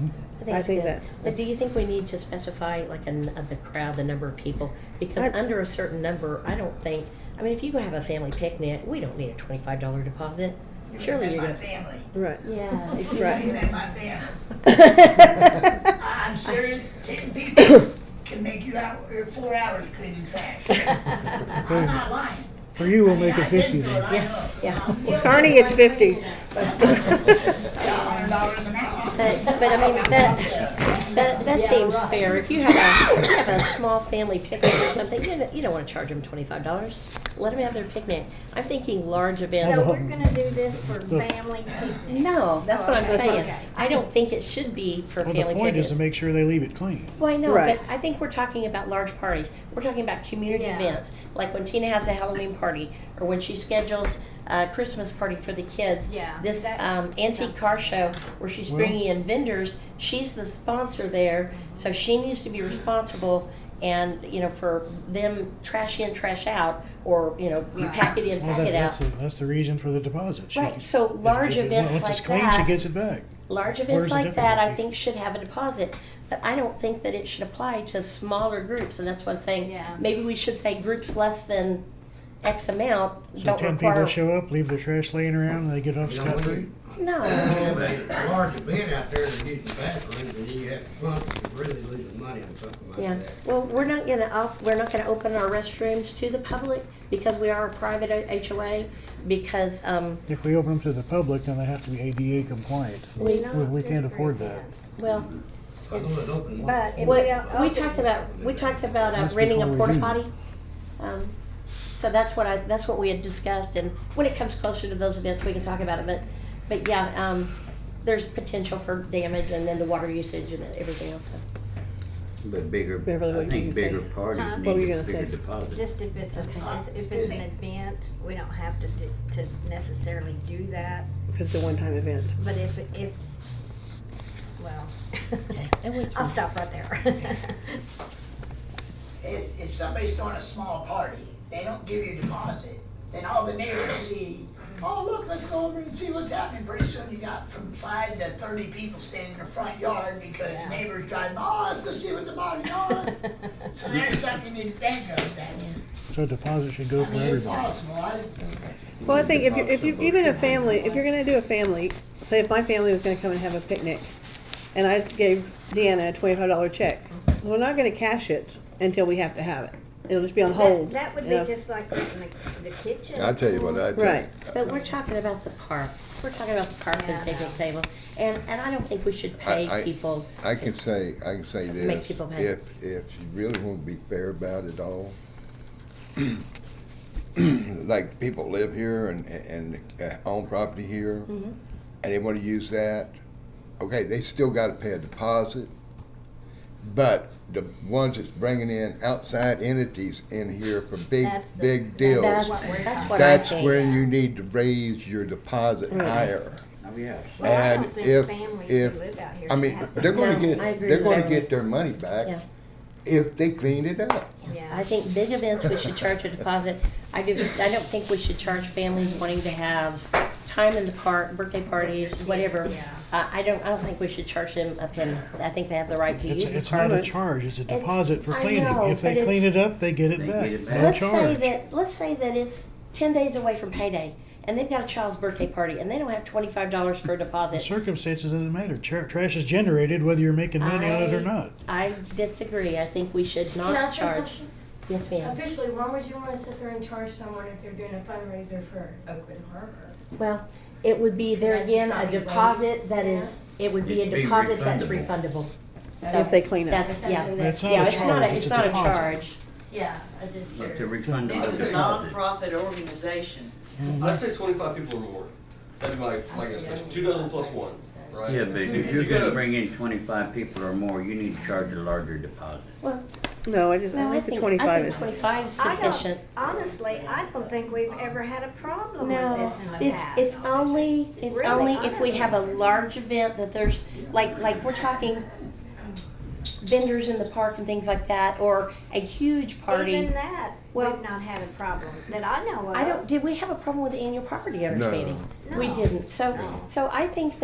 Mhm. I think I it's think good. that- But do you think we need to specify like the crowd, the number of people? Because I- under a certain number, I don't think, I mean, if you go have a family picnic, we don't need a $25 deposit. Surely you're my gonna. family. Right. Yeah. If you Right. You met my family. I'm serious, 10 people can make you out, 4 hours cleaning trash. I'm not lying. For you, we'll I mean, make it I've been 50 through then. it, I know. Yeah. Carney, it's 50. $100 an hour. But I mean, that seems fair. If you have a small family picnic or something, you don't wanna charge them $25. Let them have their picnic. I'm thinking large events. So we're gonna do this for So- family picnic? No, that's what I'm Okay. saying. Okay. I don't think it should be for Well, family the point is picnics. to make sure they leave it clean. Well, I know, Right. but I think we're talking about large parties. We're talking about community Yeah. events, like when Tina has a Halloween party, or when she schedules a Christmas party for the kids. Yeah, This that's antique something. car show where she's Well- bringing in vendors, she's the sponsor there, so she needs to be responsible. And for them trash in, trash out, or you pack it in, Well, pack it out. that's the reason for the deposit. She- Right. So large events once like it's clean, that. she gets it back. Large Where's events the like that, I difficulty? think, should have a deposit, but I don't think that it should apply to smaller groups, and that's what I'm saying. Yeah. Maybe we should say groups less than X amount So don't 10 require. people show up, leave their trash laying around, and they get off You know, scot when free? you No. have a large event out there and using bathrooms, and you have sponsors really losing money on something like Yeah, that. well, we're not gonna open our restrooms to the public because we are a private HOA, because, If we open them to the public, then they have to be ADA compliant. we, We can't afford that. well, I know it open one. But if we we don't we open- talked about That's renting a before we porta do. potty. So that's what we had discussed, and when it comes closer to those events, we can talk about it, but yeah, there's potential for damage, and then the water usage and everything else, so. But bigger, Beverly, what I were you think gonna say? bigger parties Huh? What were you need a gonna bigger say? deposit. Just if it's an event, we don't have to necessarily do that, Because it's a one-time event. but well, And we I'll can, stop right there. If somebody's throwing a small party, they don't give you a deposit, then all the neighbors see, oh, look, let's go over and see what's happening. Pretty soon you got from 5 to 30 people standing in the front yard because Yeah. neighbors driving, oh, let's go see what the party's on. So there's something you need to think of that. So deposit should go I for mean, it's everybody. possible. Well, I think if you, even a family, if you're gonna do a family, say if my family was gonna come and have a picnic, and I gave Deanna a $25 check, we're not gonna cash it until we have to have it. It'll just be on hold. That would you be know. just like renting the kitchen. I'll tell you what I think. Right. but we're talking about the park, we're talking about the park Yeah, and I picnic know. table, and I don't think we should pay I- people. I can say Make this, people pay. if you really want to be fair about it all, like people live here and own property here, Mhm. and they want to use that, okay, they still got to pay a deposit, but the ones that's bringing in outside entities in here for big deals, That's what we're that's talking what I that's think. where you need to raise your deposit higher. Oh, yes. Well, I And don't think if- families if- who live out here I should mean, have to they're pay. gonna No, get, I agree they're with gonna that. get their money back Yeah. if they clean it up. Yeah. I think big events, we should charge a deposit. I don't think we should charge families wanting to have time in the park, birthday parties, whatever. Yeah. I don't think we should charge them a penny. I think they have the right to use the It's not a park. charge, it's a It's- deposit for I cleaning. know, If they but clean it's- it up, they get it They back. get it back. No Let's say charge. that it's 10 days away from payday, and they've got a child's birthday party, and they don't have $25 for a The deposit. circumstances doesn't matter. Trash is generated whether you're making money on it or not. I disagree. I think we should Can I not say charge. something? Yes, ma'am. Officially, why would you wanna sit there and charge someone if they're doing a fundraiser for Oakwood Harbor? Well, it would be there That's again, not a be deposit that right. is, it would be a It'd be deposit that's refundable. refundable. So If they clean up. That's, yeah. It's not Yeah, a it's not charge, a, it's it's a not a deposit. charge. Yeah, I just But to hear. refund the This is a deposit. Nonprofit organization. I say 25 people or more. That'd be my estimation. 2 dozen plus one, right? Yeah, but if you you're gonna gotta- bring in 25 people or more, you need to charge a larger deposit. Well, No, I no, think the I 25 think is. 25 is I don't, sufficient. honestly, I don't think we've ever had a problem with No, this in the past. it's only Really, if we have a large event that there's, like we're talking vendors in the park and things like that, or a huge party. Even that, Well- we've not had a problem that I know of. I don't, did we have a problem with the annual property owners No. meeting? We No. didn't. So, No. so I think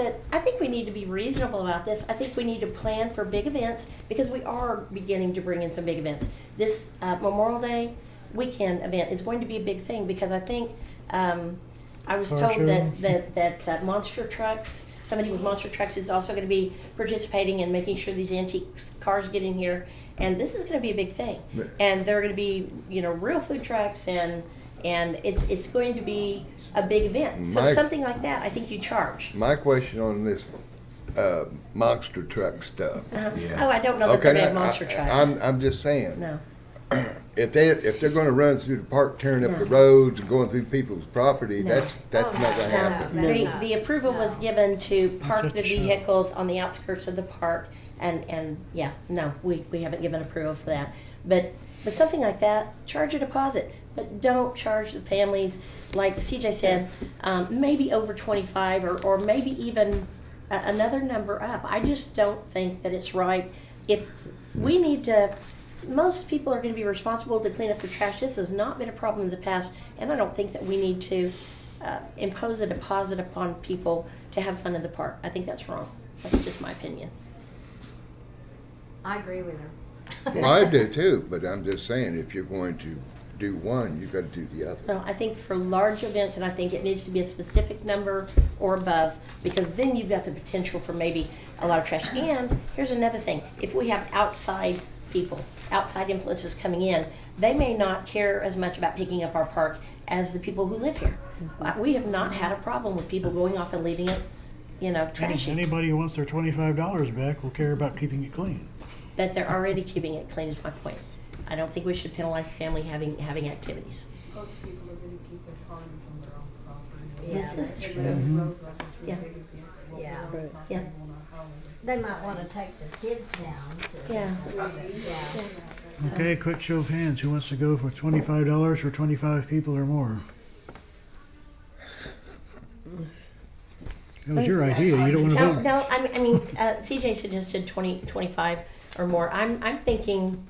we need to be reasonable about this. I think we need to plan for big events because we are beginning to bring in some big events. This Memorial Day weekend event is going to be a big thing because I think, I was Car told show. that monster trucks, somebody with monster trucks is also going to be participating in making sure these antique cars get in here. And this is going to be a big thing. But- And there are going to be, real food trucks and it's going to be a big event. So My- something like that, I think you charge. My question on this, monster truck stuff. Uh-huh. Yeah. Oh, I don't know that Okay, they have now, monster trucks. I'm just saying. No. If they're gonna run through the park, tearing up the No. roads and going through people's property, No. that's Oh, not gonna no, happen. no. The approval was given to park just the a show. vehicles on the outskirts of the park and yeah, no, we haven't given approval for that. But something like that, charge a deposit, but don't charge the families, like CJ said, maybe over 25 or maybe even another number up. I just don't think that it's right. If we need to, most people are going to be responsible to clean up their trash. This has not been a problem in the past, and I don't think that we need to impose a deposit upon people to have fun in the park. I think that's wrong. That's just my opinion. I agree with her. Well, I do too, but I'm just saying, if you're going to do one, you gotta do the other. No, I think for large events, and I think it needs to be a specific number or above, because then you've got the potential for maybe a lot of trash. And here's another thing, if we have outside people, outside influences coming in, they may not care as much about picking up our park as the people who live here. We have not had a problem with people going off and leaving it, trashy, Anybody who wants their $25 back will care about keeping it clean. that they're already keeping it clean is my point. I don't think we should penalize family having activities. Most people are gonna keep their parties on their own property. This is They true. let it grow like a Yeah. big event, well, Yeah. their own Right. property Yeah. on a holiday. They might wanna take the kids down to. Yeah. Yeah. Okay, quick show of hands. Who wants to go for $25 for 25 people or more? That was your idea. You don't want to No, vote. no, I mean, CJ suggested 25 or more. I'm thinking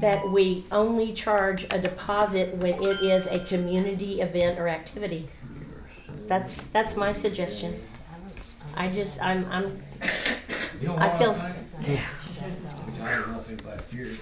that we only charge a deposit when it is a community event or activity. That's my suggestion. I just, You know I what feel- think? I don't know nothing about yours.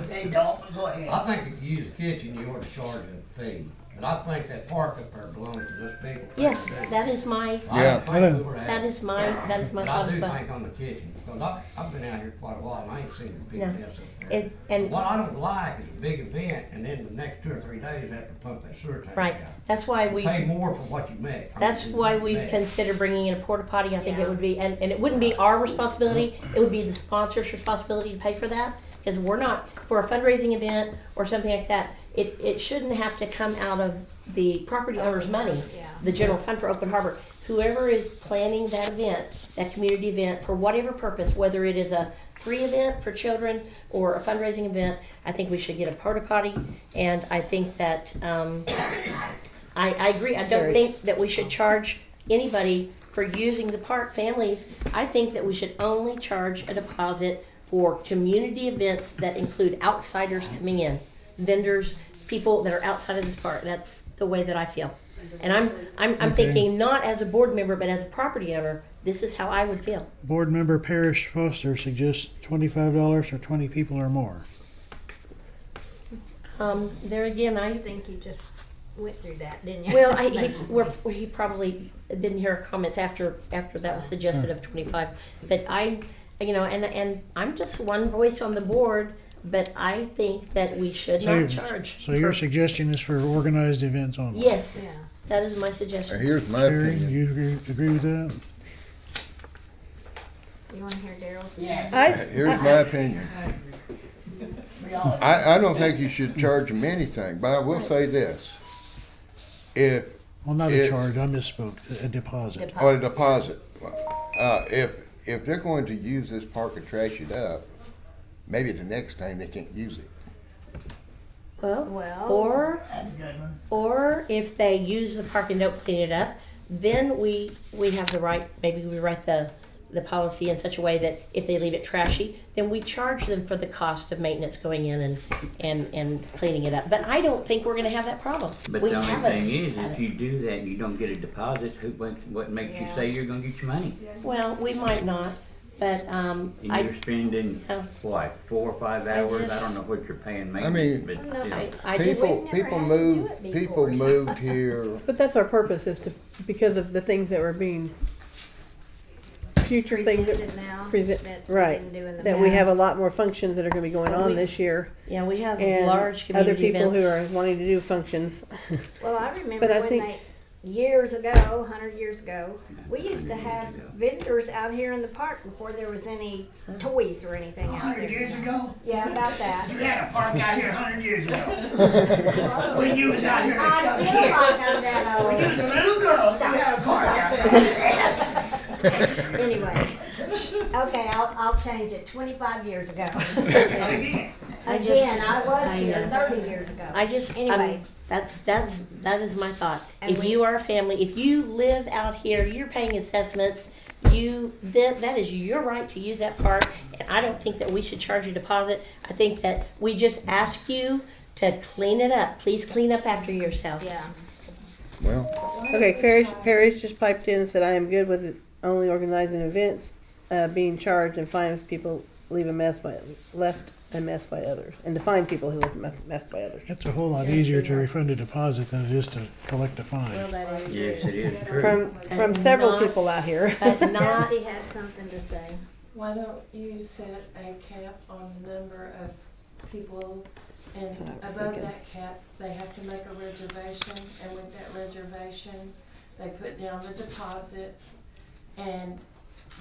They don't, go ahead. I think if you use a kitchen, you ought to charge a fee. But I think that park up there belongs to this people. yes, that is my, I don't think we were that is my But thought I as do well. think on the kitchen, because I've been out here quite a while and I ain't seen a big No. mess up there. And, What I don't like is a big event and then the next 2 or 3 days have to pump that sewer tank right, out. that's why we. Pay more for what you make. That's why we've Make. considered bringing in a porta potty. I think it Yeah. would be, and it wouldn't be our responsibility, it would be the sponsor's responsibility to pay for that. Because we're not, for a fundraising event or something like that, it shouldn't have to come out of the property owner's money, Yeah. the general fund for Oakland Harbor. Whoever is planning that event, that community event, for whatever purpose, whether it is a free event for children or a fundraising event, I think we should get a porta potty. And I think that, I agree, I don't think that we should charge anybody for using the park, families. I think that we should only charge a deposit for community events that include outsiders coming in, vendors, people that are outside of this park. That's the way that I feel. And I'm Okay. thinking not as a board member, but as a property owner, this is how I would feel. Board member Parrish Foster suggests $25 for 20 people or more. There again, I think you just went through that, didn't you? well, he probably didn't hear our comments after that was suggested of 25. But and I'm just one voice on the board, but I think that we should not charge. So your for- suggestion is for organized events only? Yes, Yeah. that is my Now, suggestion. here's my Terry, opinion. you agree with that? You wanna hear Daryl's? Yes. Here's my opinion. We all, I don't think you should charge them anything, but I will say this. If, Well, not a If- charge, I misspoke, a deposit. or a deposit, if they're going to use this park and trash it up, maybe the next time they can't use it. Well, that's a good one. Or if they use the park and don't clean it up, then we have the right, maybe we write the policy in such a way that if they leave it trashy, then we charge them for the cost of maintenance going in and cleaning it up. But I don't think we're gonna have that problem. But We the only haven't thing is, had if it. you do that and you don't get a deposit, what makes you Yeah. say you're gonna get your money? Well, we might not, but, And you're spending, Oh. what, 4 or 5 I hours? I just- don't know what you're paying I maintenance, mean- but still. I just, People, We've never people had to do moved, it people before, so- moved here. But that's our purpose, is to, because of the things that were being, future things Presented that, now, present, that we right, didn't do in the that we past. have a lot more functions that are gonna be going on We- this year. yeah, we have And large other community people who events. are wanting to do functions. Well, I remember But I when think- they, years ago, 100 years ago, we used to 100 have years ago. vendors out here in the park before there was any toys or anything out 100 there. years ago? Yeah, about that. You had a park out here 100 years ago. When you was out here in the I Cub feel Kid. like I'm that When you was old. a little girl, you had a park out there. Anyway, okay, I'll change it, 25 years ago. Again. Again, I was I here know. 30 years ago. I just, Anyway. that is my thought. And If we- you are a family, if you live out here, you're paying assessments, that is your right to use that park. And I don't think that we should charge a deposit. I think that we just ask you to clean it up. Please clean up after yourself. Yeah. Well, Okay, Perry's just piped in and said, I am good with only organizing events, being charged and fined if people leave a mess left a mess by others, and to find people who left a mess by others. It's a whole lot easier to refund a deposit than it is to collect a fine. Well, that is. Yes, it is true. From several Not- people out here. But not, Dusty had something to say. Why don't you set a cap on the number of people, and That's what I was above thinking. that cap, they have to make a reservation, and with that reservation, they put down the deposit, and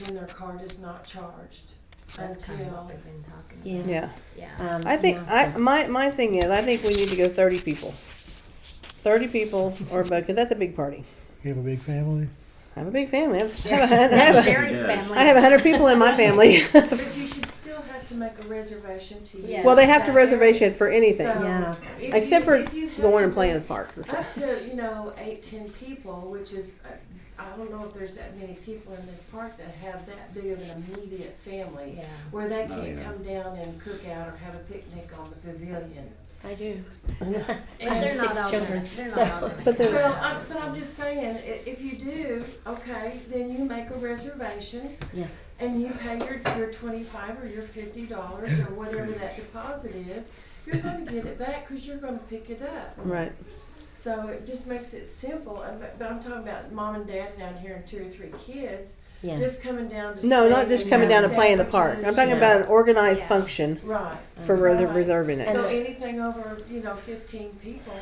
then their card is not charged That's kind of what until, we've been talking about. yeah. Yeah. Yeah. I think, yeah. my thing is, I think we need to go 30 people. 30 people or above, because that's a big party. You have a big family? I have a big family. I That's have Sherry's Yeah. family. I have 100 people in my family. but you should still have to make a reservation to use. Yeah. Well, they have to that reservation for anything, So, Yeah. if except you- for if you have going to and playing in make the park. Up to, 8, 10 people, which is, I don't know if there's that many people in this park that have that big of an immediate family, Yeah. where they Oh, can't yeah. come down and cook out or have a picnic on the pavilion. I do. I And have they're not 6 all children. gonna- they're not all so- gonna But they're- But I'm just saying, if you do, okay, then you make a reservation. Yeah. And you pay your $25 or your $50 or whatever that deposit is, you're gonna get it back, cause you're gonna pick it up. Right. So it just makes it simple, but I'm talking about mom and dad down here and 2 or 3 kids, Yeah. just coming down to. No, stay not just and coming down have to play in the park. I'm talking about an organized Yeah. function Right, for Right. reserving it. so anything over, 15 people,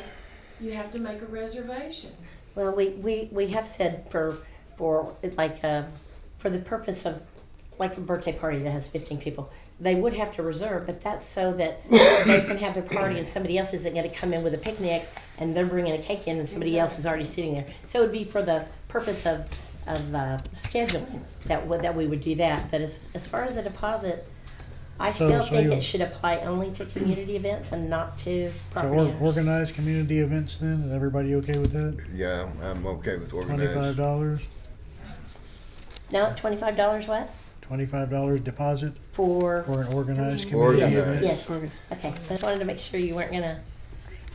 you have to make a reservation. Well, we have said for like, for the purpose of, like a birthday party that has 15 people, they would have to reserve, but that's so that they can have their party and somebody else isn't gonna come in with a picnic and they're bringing a cake in and somebody else is already sitting there. So it'd be for the purpose of scheduling that we would do that. But as far as a deposit, I So- still so think you- it should apply only to community events and not to So property owners. organized community events then, is everybody okay with that? yeah, I'm okay with organized. $25, No, $25 what? $25 deposit For, for an organized community Organized. event? yes, okay. I just wanted to make sure you weren't gonna.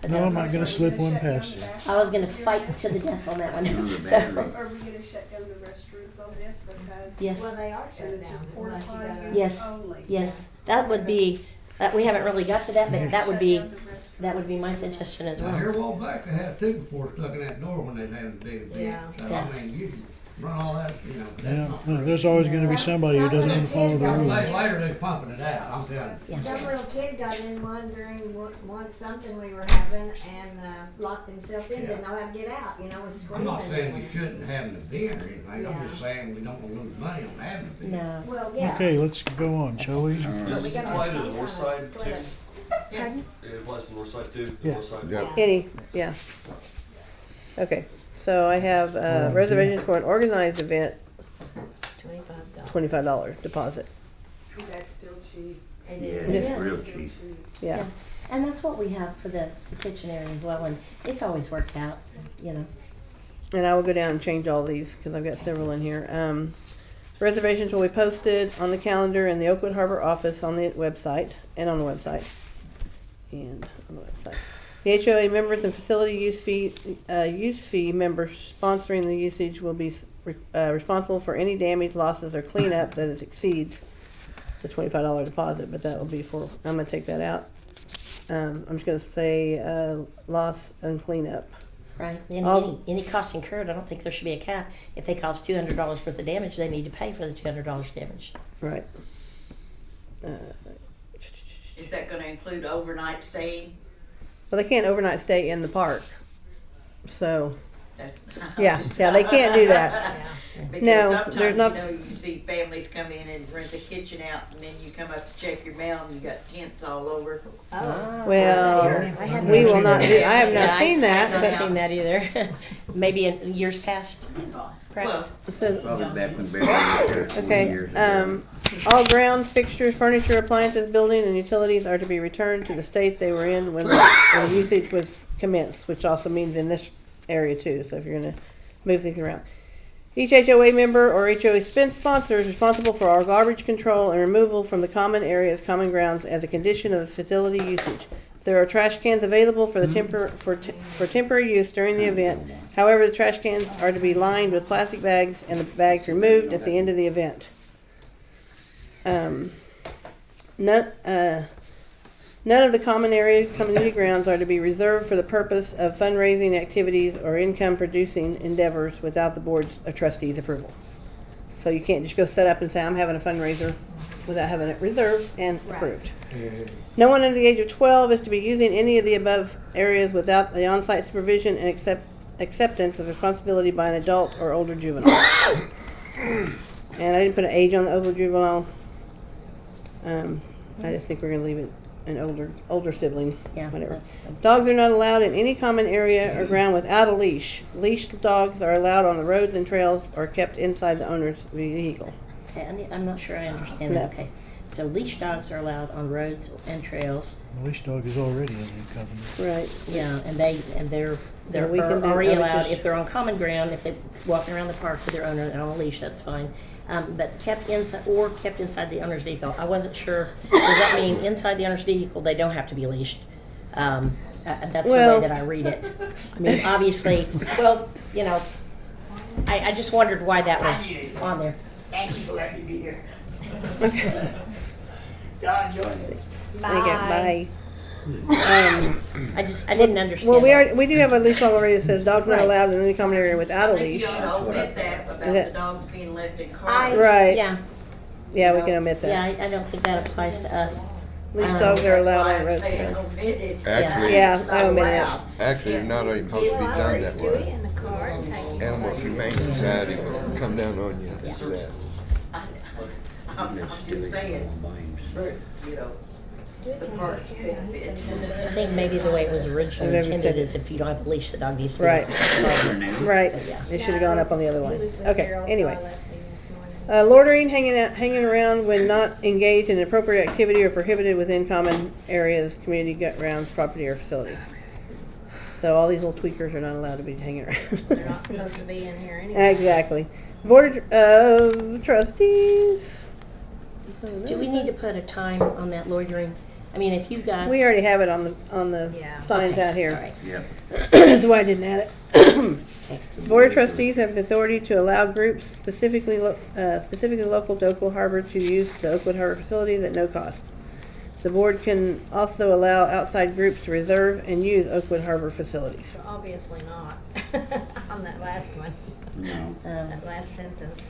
No, I'm not gonna slip one past you. I was gonna fight to the death on that one. On the So, battery. Are we gonna shut down the restrooms on this because? yes, Well, they are And shut it's down. just porta unless you potty go- Yes. only? yes, that would be, we haven't really got to that, but that would be, Shut down the that would be restrooms. my suggestion as Now, here a well. while back, they had two before stuck in that door when they had a big event. Yeah. So, Yeah. I mean, run all that, you know, but that's Yeah, not. no, right. there's always gonna be somebody who doesn't even follow the Couple rules. days later, they're pumping it out, I'm telling you. Yeah. Some little kid got in one during one something we were having and locked himself in, didn't know how to get out, you know, was I'm not saying screaming. we shouldn't have an event or anything, I'm Yeah. just saying we don't wanna lose money on having an event. No. Well, yeah. Okay, let's go on, shall we? But we Does this gotta apply have to the some north kind side of too? toilet. Yes. It applies to the north side too? The Yeah. north side? Yeah. Any, yeah. Okay, so I have, reservations for an organized event, $25 deposit. That's still cheap. It Yeah, is. it's Yes. real Still cheap. Yeah. Yeah. And that's what we have for the kitchen area as well, and it's always worked out, you know. And I will go down and change all these because I've got several in here. Reservations will be posted on the calendar in the Oakwood Harbor office on the website and on the website. And on the website. The HOA members and facility use fee members sponsoring the usage will be responsible for any damage, losses, or cleanup that exceeds the $25 deposit. But that will be for. I'm gonna take that out. I'm just gonna say loss and cleanup. Right, and any cost incurred, I don't think there should be a cap. If they cause $200 worth of damage, they need to pay for the $200 damage. Right. Is that gonna include overnight staying? Well, they can't overnight stay in the park. So, That's- yeah, they can't do that. Because No, sometimes, there's not- you know, you see families come in and rent the kitchen out, and then you come up to check your mail, and you got tents all over. Oh. Well, I haven't we will seen not that. do, I have Yeah, not seen I that, haven't but seen that either. Maybe in years past, perhaps. Well, it says, Probably back when Barry was here 40 okay, years ago. all grounds, fixtures, furniture, appliances, building, and utilities are to be returned to the state they were in when the usage was commenced, which also means in this area too, so if you're gonna move things around. Each HOA member or HOA sponsor is responsible for all garbage control and removal from the common areas, common grounds as a condition of the facility usage. There are trash cans available for the for temporary use during the event. However, the trash cans are to be lined with plastic bags and the bags removed at the end of the event. None of the common area community grounds are to be reserved for the purpose of fundraising activities or income-producing endeavors without the board's or trustees' approval. So you can't just go set up and say, I'm having a fundraiser without having it reserved and approved. No one under the age of 12 is to be using any of the above areas without the on-site supervision and acceptance of responsibility by an adult or older juvenile. And I didn't put an age on the older juvenile. I just think we're going to leave it an older sibling, Yeah, whatever. that's- Dogs are not allowed in any common area or ground without a leash. Leashed dogs are allowed on the roads and trails or kept inside the owner's vehicle. Okay, I'm not sure I understand No. that. Okay, so leash dogs are allowed on roads and trails. The leash dog is already in the covenant. Right. Yeah, and they're Yeah, we can do- already I was allowed just- if they're on common ground. If they're walking around the park with their owner and on a leash, that's fine. But kept inside the owner's vehicle. I wasn't sure. Does that mean inside the owner's vehicle they don't have to be leashed? That's Well- the way that I read it. I mean, obviously, well, you know, I just wondered why that was on there. Thank you for letting me be here. Okay. Y'all enjoy it. Bye. I didn't understand. Well, that. we do have a leash law already that says dogs not Right. allowed in any common area without a I think leash. you ought to omit that Is about that- the dogs being left in I- cars. Right. Yeah, Yeah, we can omit yeah. that. I don't think that applies to us. Leash dogs are That's allowed why on I'm roads. saying omit it. Actually- Yeah, It's I not omitted it. allowed. Actually, you're not even supposed to be done that Stewie way. in the car and take you Animal away. Humane Society will come down on you for that. I'm just saying, for, you know, the park's benefit. I think maybe the way it was originally I've never intended said- is if you don't have a leash, the dog needs to be. Right. Now. Right. But yeah. It should have gone up on the other one. He was with Okay, Carol, so anyway. I left him this morning. Loitering, hanging around when not engaged in inappropriate activity or prohibited within common areas, community grounds, property, or facilities. So all these little tweakers are not allowed to be hanging around. They're not supposed to be in here anyway. Exactly. Board of Trustees. Do we need to put a time on that loitering? I mean, if you got. We already have it on the Yeah. signs Okay, out here. all right. Yep. That's why I didn't add it. Board of Trustees have the authority to allow groups specifically local to Oakwood Harbor to use the Oakwood Harbor facilities at no cost. The board can also allow outside groups to reserve and use Oakwood Harbor facilities. So obviously not, on that last one, No. that last sentence.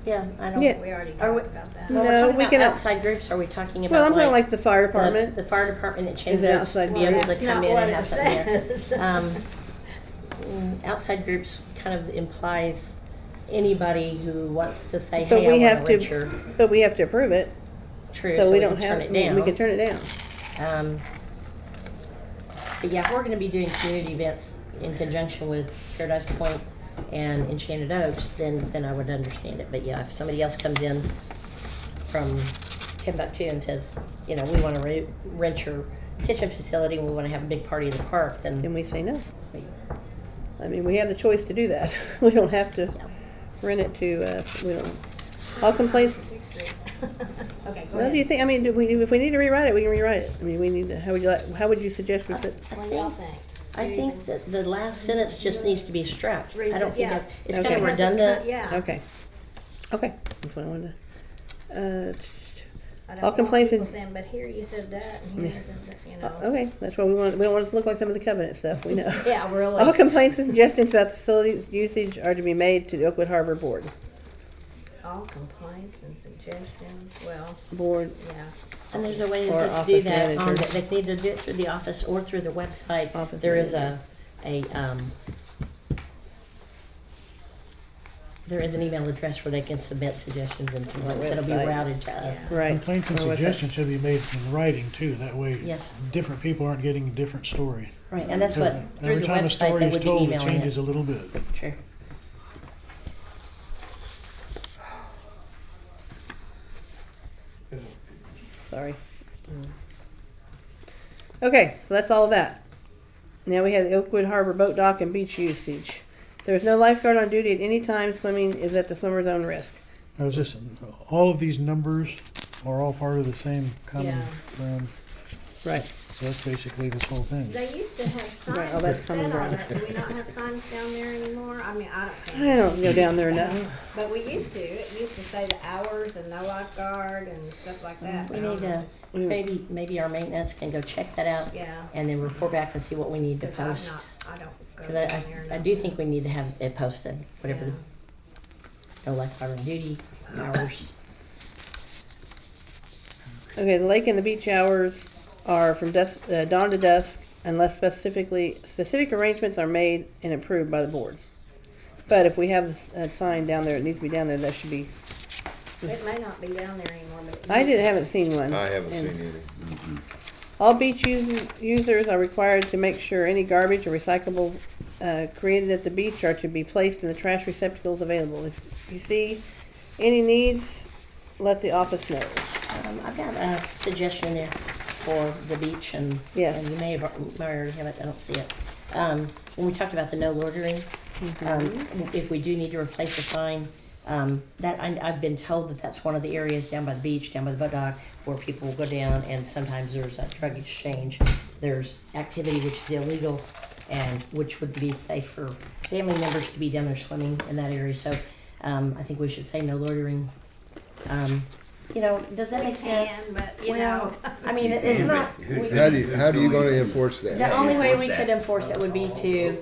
Yeah, I don't. Yeah. We already Are we- talked about that. When No, we're talking we about can- outside groups, are we talking about Well, I'm talking like the fire department. The fire department at Is it Chandler to outside be able to Well, that's come not in what and it have something there. says. Outside groups kind of implies anybody who wants to say, But hey, I we want have to rent to, your but we have to approve it, true, so we can don't have, turn it down. we can turn it down. But yeah, if we're gonna be doing community events in conjunction with Paradise Point and Enchanted Oaks, then I would understand it. But yeah, if somebody else comes in from Timbuktu and says, you know, we wanna rent your kitchen facility and we wanna have a big party in the park, then Can we say no? we- I mean, we have the choice to do that. We don't have to Yeah. rent it to, we don't, all complaints, Okay, go well, do you ahead. think, I mean, if we need to rewrite it, we can rewrite it. I mean, we need to, how would you suggest we put? What do y'all think? I think that the last sentence just needs to be struck. I don't think Yeah. that's, it's Okay. kind of Has it redundant. cut- Yeah. Okay. Okay, that's what I wanted to, I don't all want complaints people and- saying, but here you said that, and here you said that, you know. okay, that's what we want, we don't want it to look like some of the covenant stuff, we know. Yeah, really. All complaints and suggestions about the facilities usage are to be made to the Oakwood Harbor Board. All complaints and suggestions, well, Board, yeah. And there's a way Or to do office that on, manager. they can either do it through the office or through the website. Office There is manager. there is an email address where they can submit suggestions and complaints that'll be website. routed to us. Yeah. right. Complaints and Or what the- suggestions should be made in writing too, that way Yes. different people aren't getting a different story. Right, and that's So what, through every the time a website, story they is would be told, it emailing changes it. a little bit. Sure. Sorry. Okay, so that's all of that. Now we have the Oakwood Harbor Boat Dock and beach usage. There is no lifeguard on duty at any time. Swimming is at the swimmer's own risk. I was just, all of these numbers are all part of the same common, Right. so that's basically this whole thing. They used to have Right, oh, signs that's that common said all ground. that, do we not have signs down there anymore? I mean, I don't. I don't go down there now. But we used to, it used to say the hours and no lifeguard and stuff like that. We but I need don't to, know. maybe our maintenance can go check that out Yeah. and then report back and see what we need to 'Cause I'm post. not, I don't go Cause down there. I no. do think we need to have it posted, whatever Yeah. the, no lifeguard on duty hours. Okay, the lake and the beach hours are from dawn to dusk unless specific arrangements are made and approved by the board. But if we have a sign down there, it needs to be down there, that should be, It may not be down there anymore, but. it I used to. haven't seen one. I haven't And seen either. all beach users are required to make sure any garbage or recyclable created at the beach are to be placed in the trash receptacles available. If you see any needs, let the office know. I've got a suggestion there for the beach and, Yeah. and you may already have it, I don't see it. When we talked about the no loitering, if we do need to replace a sign, I've been told that that's one of the areas down by the beach, down by the boat dock, where people will go down and sometimes there's a drug exchange. There's activity which is illegal and which would be safe for family members to be down there swimming in that area. So I think we should say no loitering. You know, does that We make sense? can, but, you Well, know. I mean, it's not. we- How do you gonna enforce that? The only way we could enforce it would be to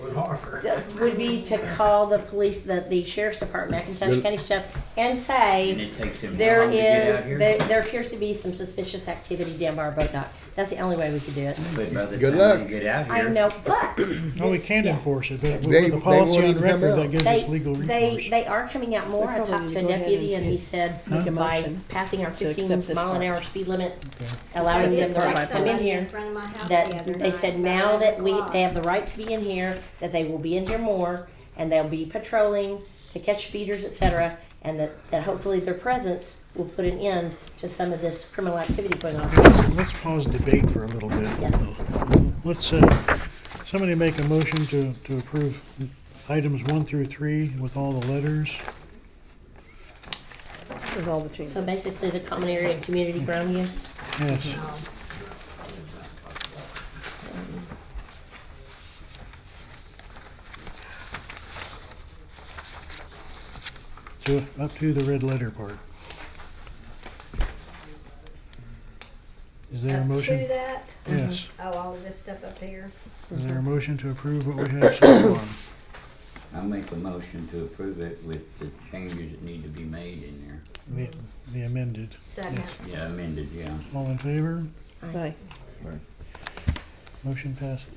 call the police, the sheriff's department, McIntosh County Sheriff, and And say, it takes him how there long to get out is, here? there appears to be some suspicious activity down by our boat dock. That's the only way we could do it. But by the Good time luck. you get out I here. know, but. No, we this- can yeah. enforce it, but They- with the they policy won't on even come record, out. that gives us legal recourse. They are coming out more. I They probably talked need to a to go ahead deputy and he and said make a by motion passing our to accept 15 this mile an part. hour speed limit, Okay. allowing They them did the right text to come in somebody here, front of my house the that other they night said about now that 11 they o'clock. have the right to be in here, that they will be in here more, and they'll be patrolling to catch speeders, etc., and that hopefully their presence will put an end to some of this criminal activity going on. Let's pause debate for a little bit. Yes. Let's, somebody make a motion to approve items 1 through 3 with all the letters. With all the changes. So basically the common area and community ground use. Yes. So up to the red letter part. Is there a Up motion? to that? Yes. Oh, all of this stuff up here? Is there a motion to approve what we have so far? I'll make a motion to approve it with the changes that need to be made in there. The amended. Second. Yes. Yeah, amended, yeah. All in favor? Aye. Motion passes.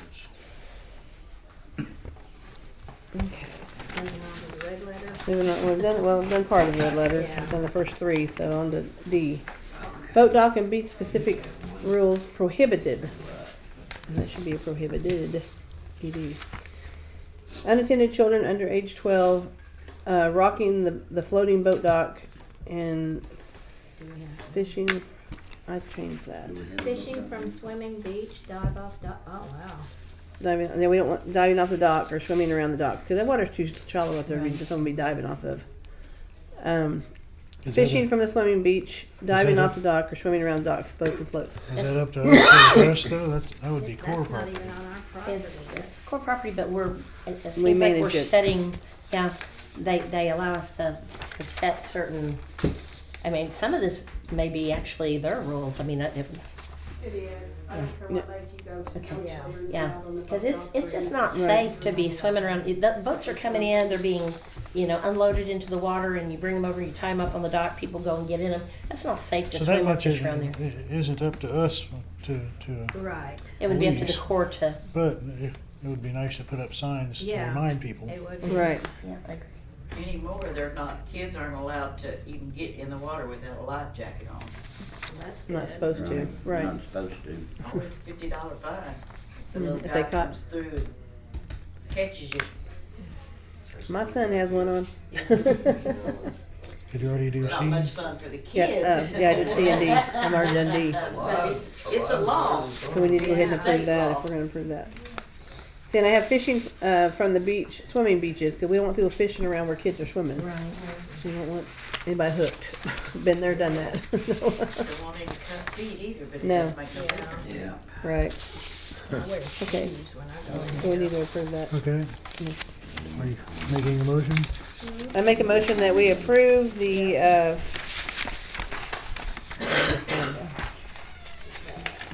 Okay. Moving on to the red letter. We've done part of the red letters. Yeah. We've done the first three, so on to D. Boat dock and beach specific rules prohibited. And that should be a prohibited. ED. Unattended children under age 12, rocking the floating boat dock and fishing. I changed that. Fishing from swimming beach, dive off dock, oh wow. Diving, yeah, we don't want diving off the dock or swimming around the dock because that water's too shallow up there for someone to be diving off of. Is Fishing that from the swimming beach, diving that off the dock, or swimming around the docks, both can float. Is that up to us to request though? That would be core That's not property. even on our property. It's core property, but it We seems like we're manage it. setting, yeah, they allow us to set certain, I mean, some of this may be actually their rules, I mean, It is. I don't care what lake you go to. Okay. no Yeah. children's yeah, allowed on the because boat dock it's or just anything. not Right. safe to be swimming around, the boats are coming in, they're being, unloaded into the water, and you bring them over, you tie them up on the dock, people go and get in them, that's not safe to So that swim or much fish around there. isn't up to us to, Right, It would be up to the police. Corps to, but it would be nice to put up signs to Yeah. remind people. it would be. Right. yeah, I agree. Anymore, kids aren't allowed to even get in the water without a life jacket on. That's good. Not supposed to. Right. Not supposed to. Oh, it's $50 fine. The little If they guy caught- comes through and catches you. My son has one on. Did you already do Not much C? fun for the Yeah, kids. yeah, I did C and D. I'm already done D. But it's a law. So we need to go ahead and approve State that law. if we're gonna approve that. See, and I have fishing, from the beach, swimming beaches, cause we don't want people fishing around where kids are swimming. Right. We don't want anybody hooked. Been there, done that. Don't want any cut feet either, but it No. doesn't make no difference. Yeah. Right, I wear Okay. shoes when I go in so we there. need to approve that. Okay. Are you making a motion? I make a motion that we approve the,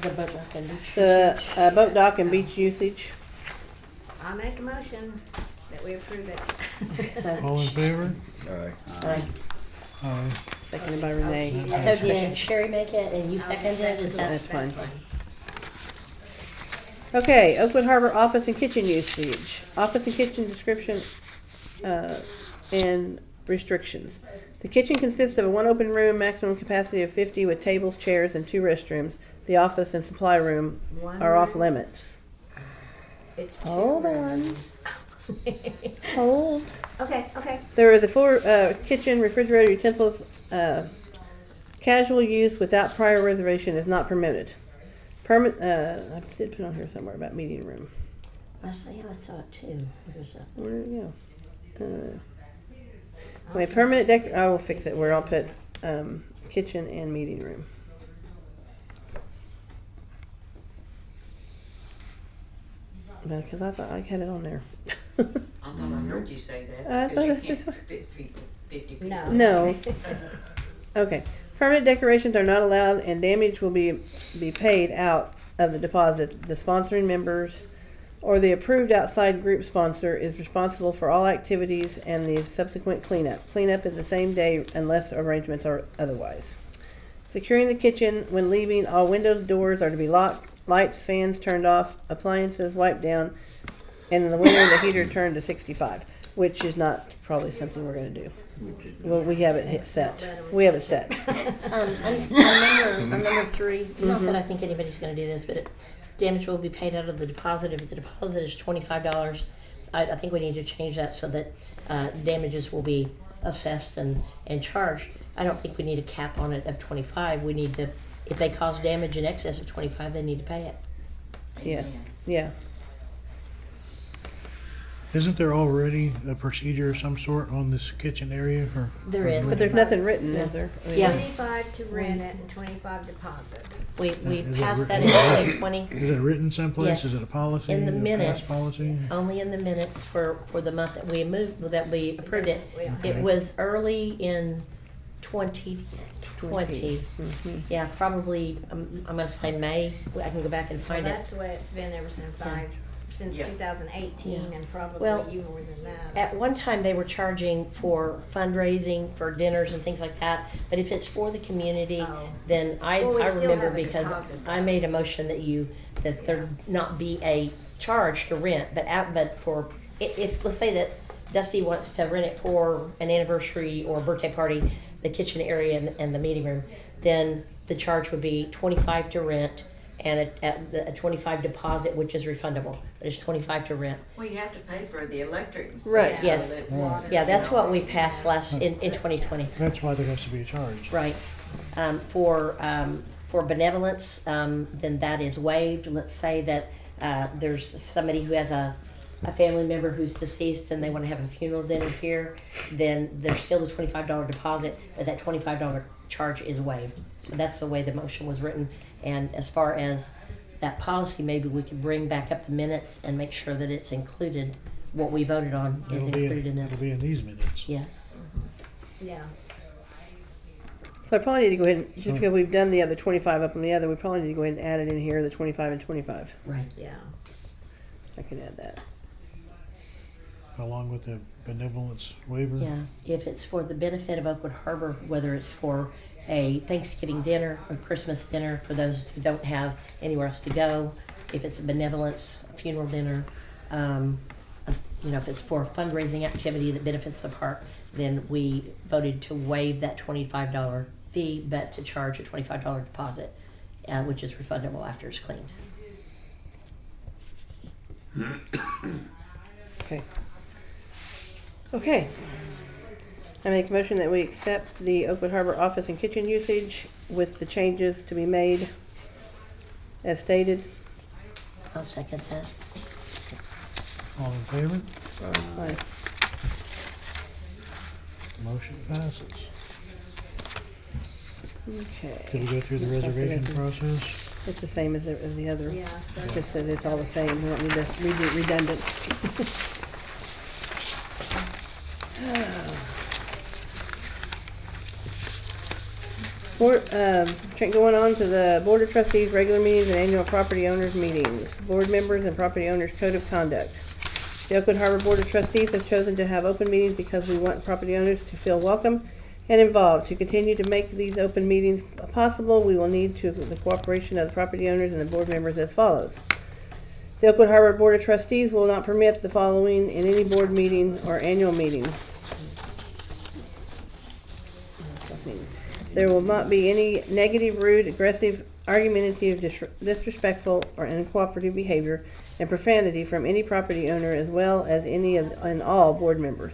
The boat dock and beach. the, usage. boat dock and beach usage. I make a motion that we approve it. All in favor? Aye. Aye. Aye. Seconded by Renee. So did Sherry make it and you seconded it, is that? That's fine. Okay, Oakwood Harbor office and kitchen usage. Office and kitchen description, and restrictions. The kitchen consists of one open room, maximum capacity of 50 with tables, chairs, and 2 restrooms. The office and supply room One are off room? limits. It's two Hold on. rooms. Hold. Okay. There is a full kitchen, refrigerator, utensils. Casual use without prior reservation is not permitted. I did put on here somewhere about meeting room. I saw it too. Where is that? Where did it go? Wait, permanent I will fix it where I'll put kitchen and meeting room. Because I thought I had it on there. I thought I heard you say that. I because thought you I said can't fit 50 people. No. No. Okay. Permanent decorations are not allowed and damage will be paid out of the deposit. The sponsoring members or the approved outside group sponsor is responsible for all activities and the subsequent cleanup. Cleanup is the same day unless arrangements are otherwise. Securing the kitchen when leaving, all windows, doors are to be locked, lights, fans turned off, appliances wiped down, and in the winter the heater turned to 65, which is not probably something we're going to do. Well, we have it set. We have it set. On number 3, not that I think anybody's gonna do this, but damage will be paid out of the deposit. If the deposit is $25, I think we need to change that so that damages will be assessed and charged. I don't think we need a cap on it of 25. We need to, if they cause damage in excess of 25, they need to pay it. Yeah, Amen. yeah. Isn't there already a procedure of some sort on this kitchen area? Or There is. But there's nothing written, is there? I mean, Yeah. 25 to rent it and 25 deposit. We Is it passed that written? in 2020, Is it written someplace? Yes. Is it a policy? in the a past minutes, policy? only in the minutes for the month that we moved, that we approved it. We don't have It was early in 2020. Mhm. Yeah, probably, I'm gonna say May. I can go back and Well, find it. that's the way it's been ever since since Yeah. 2018 Yeah. and probably Well, you more than that. At one time, they were charging for fundraising, for dinners and things like that, but if it's for the community, Oh. then I Well, we still remember have a because deposit, I though. made a motion that there not be a charge to rent, but for, it's, let's say that Dusty wants to rent it for an anniversary or birthday party, the kitchen area and the meeting room, then the charge would be 25 to rent and a 25 deposit, which is refundable, but it's 25 to rent. Well, you have to pay for the electric. and Right. stuff, so Yes. that's, Water. Yeah, that's you know, what we passed in 2020. That's why there has to be a charge. Right. For benevolence, then that is waived. Let's say that there's somebody who has a family member who's deceased and they want to have a funeral dinner here, then there's still the $25 deposit, but that $25 charge is waived. So that's the way the motion was written. And as far as that policy, maybe we could bring back up the minutes and make sure that it's included, what we voted on is included in this. It'll be in these minutes. Yeah. Yeah. So I probably need to go ahead and, just because we've done the other 25 up on the other, we probably need to go ahead and add it in here, the 25 and 25. Right. Yeah. I can add that. Along with the benevolence waiver. Yeah, if it's for the benefit of Oakwood Harbor, whether it's for a Thanksgiving dinner or Christmas dinner for those who don't have anywhere else to go, if it's a benevolence funeral dinner, if it's for a fundraising activity that benefits the park, then we voted to waive that $25 fee, but to charge a $25 deposit, which is refundable after it's cleaned. Okay. Okay. I make a motion that we accept the Oakwood Harbor office and kitchen usage with the changes to be made as stated. I'll second that. All in favor? Aye. Motion passes. Okay. Did we go through the reservation process? It's the same as the other. Yeah. It just says it's all the same. We don't need to redo it redundant. Going on to the Board of Trustees regular meetings and annual property owners meetings. Board members and property owners code of conduct. The Oakwood Harbor Board of Trustees has chosen to have open meetings because we want property owners to feel welcome and involved. To continue to make these open meetings possible, we will need the cooperation of the property owners and the board members as follows. The Oakwood Harbor Board of Trustees will not permit the following in any board meeting or annual meeting. There will not be any negative, rude, aggressive, argumentative, disrespectful, or uncooperative behavior and profanity from any property owner as well as any and all board members.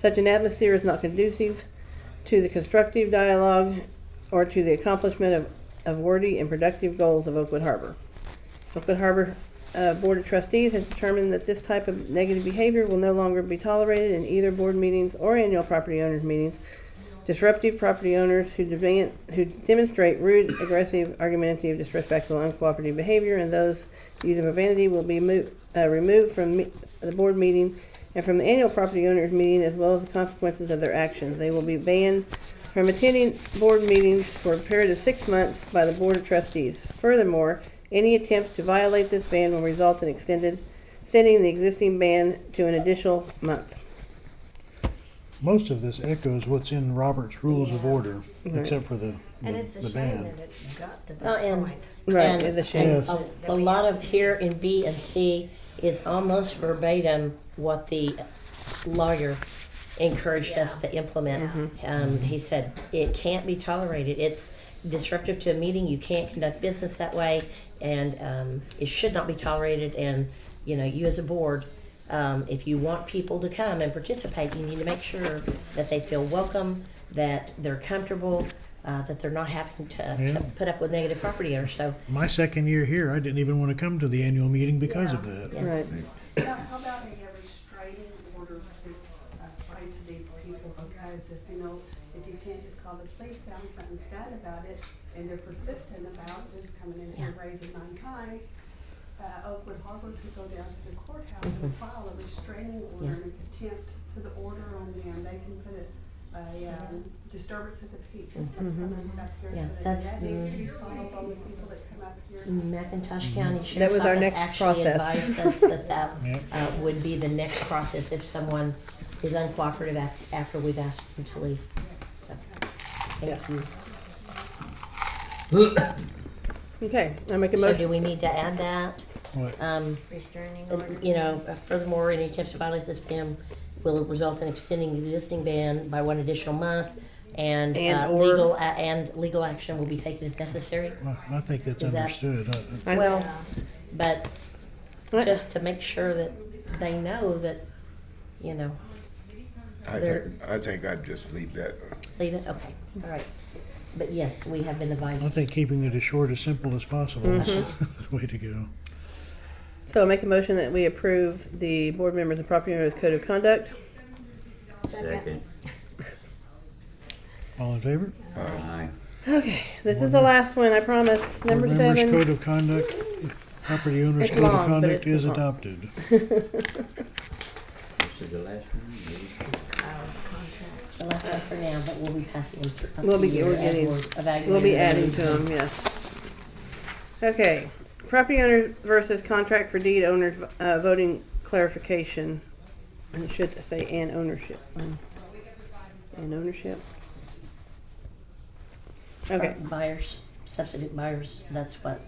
Such an atmosphere is not conducive to the constructive dialogue or to the accomplishment of worthy and productive goals of Oakwood Harbor. Oakwood Harbor Board of Trustees has determined that this type of negative behavior will no longer be tolerated in either board meetings or annual property owners meetings. Disruptive property owners who demonstrate rude, aggressive, argumentative, disrespectful, uncooperative behavior and those using profanity will be removed from the board meeting and from the annual property owners meeting as well as the consequences of their actions. They will be banned from attending board meetings for a period of 6 months by the Board of Trustees. Furthermore, any attempts to violate this ban will result in extending the existing ban to an additional month. Most of this echoes what's in Robert's Rules of Order, except for the And it's a shame ban. that it's got to Oh, that and- point. Right, And- it's a shame. Yes. A lot of here in B and C is almost verbatim what the lawyer encouraged us to implement. He said it can't be tolerated. It's disruptive to a meeting. You can't conduct business that way, and it should not be tolerated. And you as a board, if you want people to come and participate, you need to make sure that they feel welcome, that they're comfortable, that they're not having to put up with negative property owners. So My second year here, I didn't even want to come to the annual meeting because of that. Yeah. Right. How about a restraining order is applied to these people, because if you can't just call the police, sound something's done about it, and they're persistent about just coming in here raising 9 times, Oakwood Harbor could go down to the courthouse and file a restraining order and contempt to the order on them. They can put disturbance of the peace. Mhm. Up here, Yeah, so that's, that needs to be followed by the people that come up here. McIntosh County That Sheriff's was our Office next actually process. advised us that that Yep. would be the next process if someone is uncooperative after we've asked them to leave. So, thank you. Okay, I make a So do motion. we need to add that? What? Restraining order. You know, furthermore, any attempts to violate this ban will result in extending the existing ban by 1 additional month, and And/or- legal action will be taken if necessary. I think that's Is that- understood. I- Well, but What? just to make sure that they know that, you know, I think I'd just leave that. leave it, okay, all right. But yes, we have been advised. I think keeping it as short, as simple as possible is the way to go. So I make a motion that we approve the board members and property owners code of conduct. Second. All in favor? Aye. Okay, this is the last one, I promise. Number Board members' 7. code of conduct, property owners' It's code of long, but conduct it's is long. adopted. This is the last one? The last one for now, but we'll be passing them through. up We'll the be- year we're as getting- we're evaluating We'll be them. adding to them, yes. Okay, property owners versus contract for deed owners voting clarification. And it should say and ownership. And ownership. Okay. Buyers, substitute buyers, that's what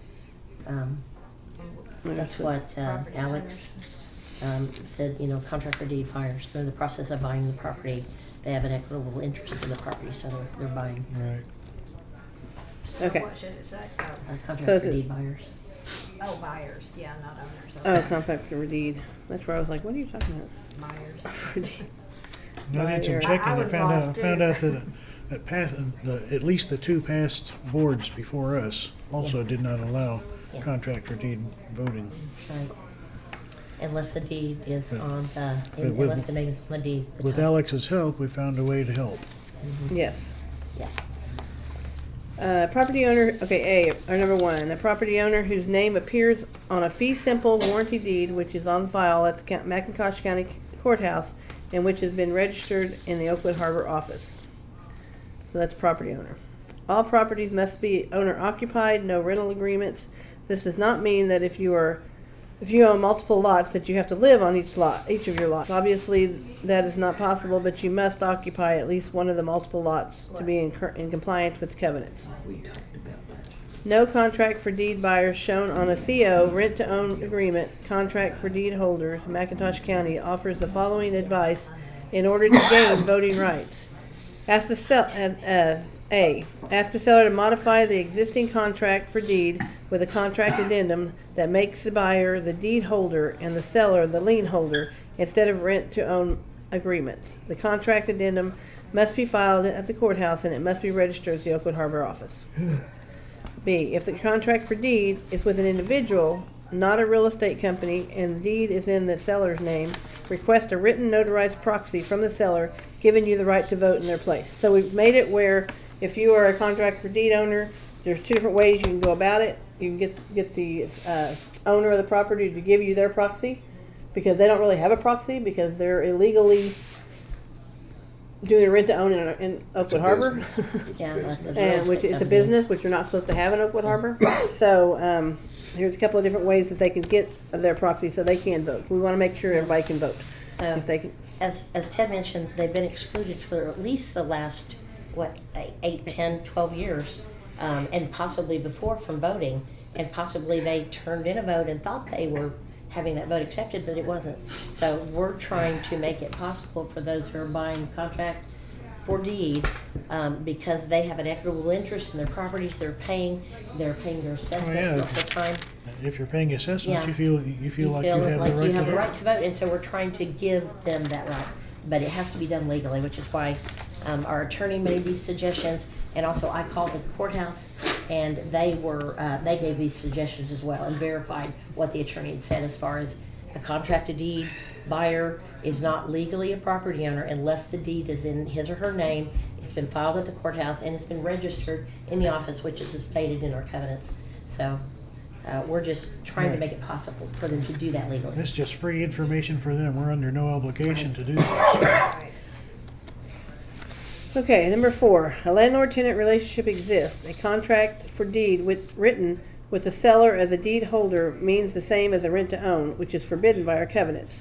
Alex said, you know, contract for deed buyers. They're in the process of buying the property. They have an equitable interest in the property, so they're buying. Right. Okay. What should it say? A So contract is for it- deed buyers. Oh, buyers, yeah, not owners. Oh, Okay. contract for deed. That's where I was like, what are you talking Buyers. about? I did some Buyer. checking. I I was found out, lost, found too. out that at least the 2 past boards before us also did not allow Yeah. contract for deed voting. Right. Unless the deed is But- on the, but with- unless the name is on the deed. the With title. Alex's help, we found a way to help. Yes. Yeah. Property owner, okay, A, or number 1, a property owner whose name appears on a fee simple warranty deed which is on file at the McIntosh County Courthouse and which has been registered in the Oakwood Harbor office. So that's property owner. All properties must be owner occupied, no rental agreements. This does not mean that if you own multiple lots that you have to live on each of your lots. Obviously, that is not possible, but you must occupy at least one of the multiple lots to be in compliance with the covenants. We talked about that. No contract for deed buyers shown on a CO rent-to-own agreement. Contract for deed holders. McIntosh County offers the following advice in order to gain voting rights. Ask the seller to modify the existing contract for deed with a contract addendum that makes the buyer the deed holder and the seller the lien holder instead of rent-to-own agreements. The contract addendum must be filed at the courthouse and it must be registered as the Oakwood Harbor office. B, if the contract for deed is with an individual, not a real estate company, and the deed is in the seller's name, request a written notarized proxy from the seller giving you the right to vote in their place. So we've made it where if you are a contract for deed owner, there's 2 different ways you can go about it. You can get the owner of the property to give you their proxy because they don't really have a proxy because they're illegally doing a rent to own in Oakwood Harbor. Yeah, like the real And which estate is a companies. business which you're not supposed to have in Oakwood Harbor. So here's a couple of different ways that they can get their proxy so they can vote. We want to make sure everybody can vote. So, If they can, as Ted mentioned, they've been excluded for at least the last, 8, 10, 12 years, and possibly before from voting, and possibly they turned in a vote and thought they were having that vote accepted, but it wasn't. So we're trying to make it possible for those who are buying contract for deed, because they have an equitable interest in their properties, they're paying their assessments yeah. most of the time. If you're paying assessments, Yeah. you feel like you have the right you to have a vote. right to vote, and so we're trying to give them that right. But it has to be done legally, which is why our attorney made these suggestions, and also I called the courthouse, and they gave these suggestions as well, and verified what the attorney had said as far as a contracted deed buyer is not legally a property owner unless the deed is in his or her name, it's been filed at the courthouse, and it's been registered in the office, which is stated in our covenants. So we're just trying to Right. make it possible for them to do that legally. This is just free information for them. We're under no obligation to do this. Right. Okay, number 4, a landlord-tenant relationship exists. A contract for deed written with the seller as a deed holder means the same as a rent-to-own, which is forbidden by our covenants.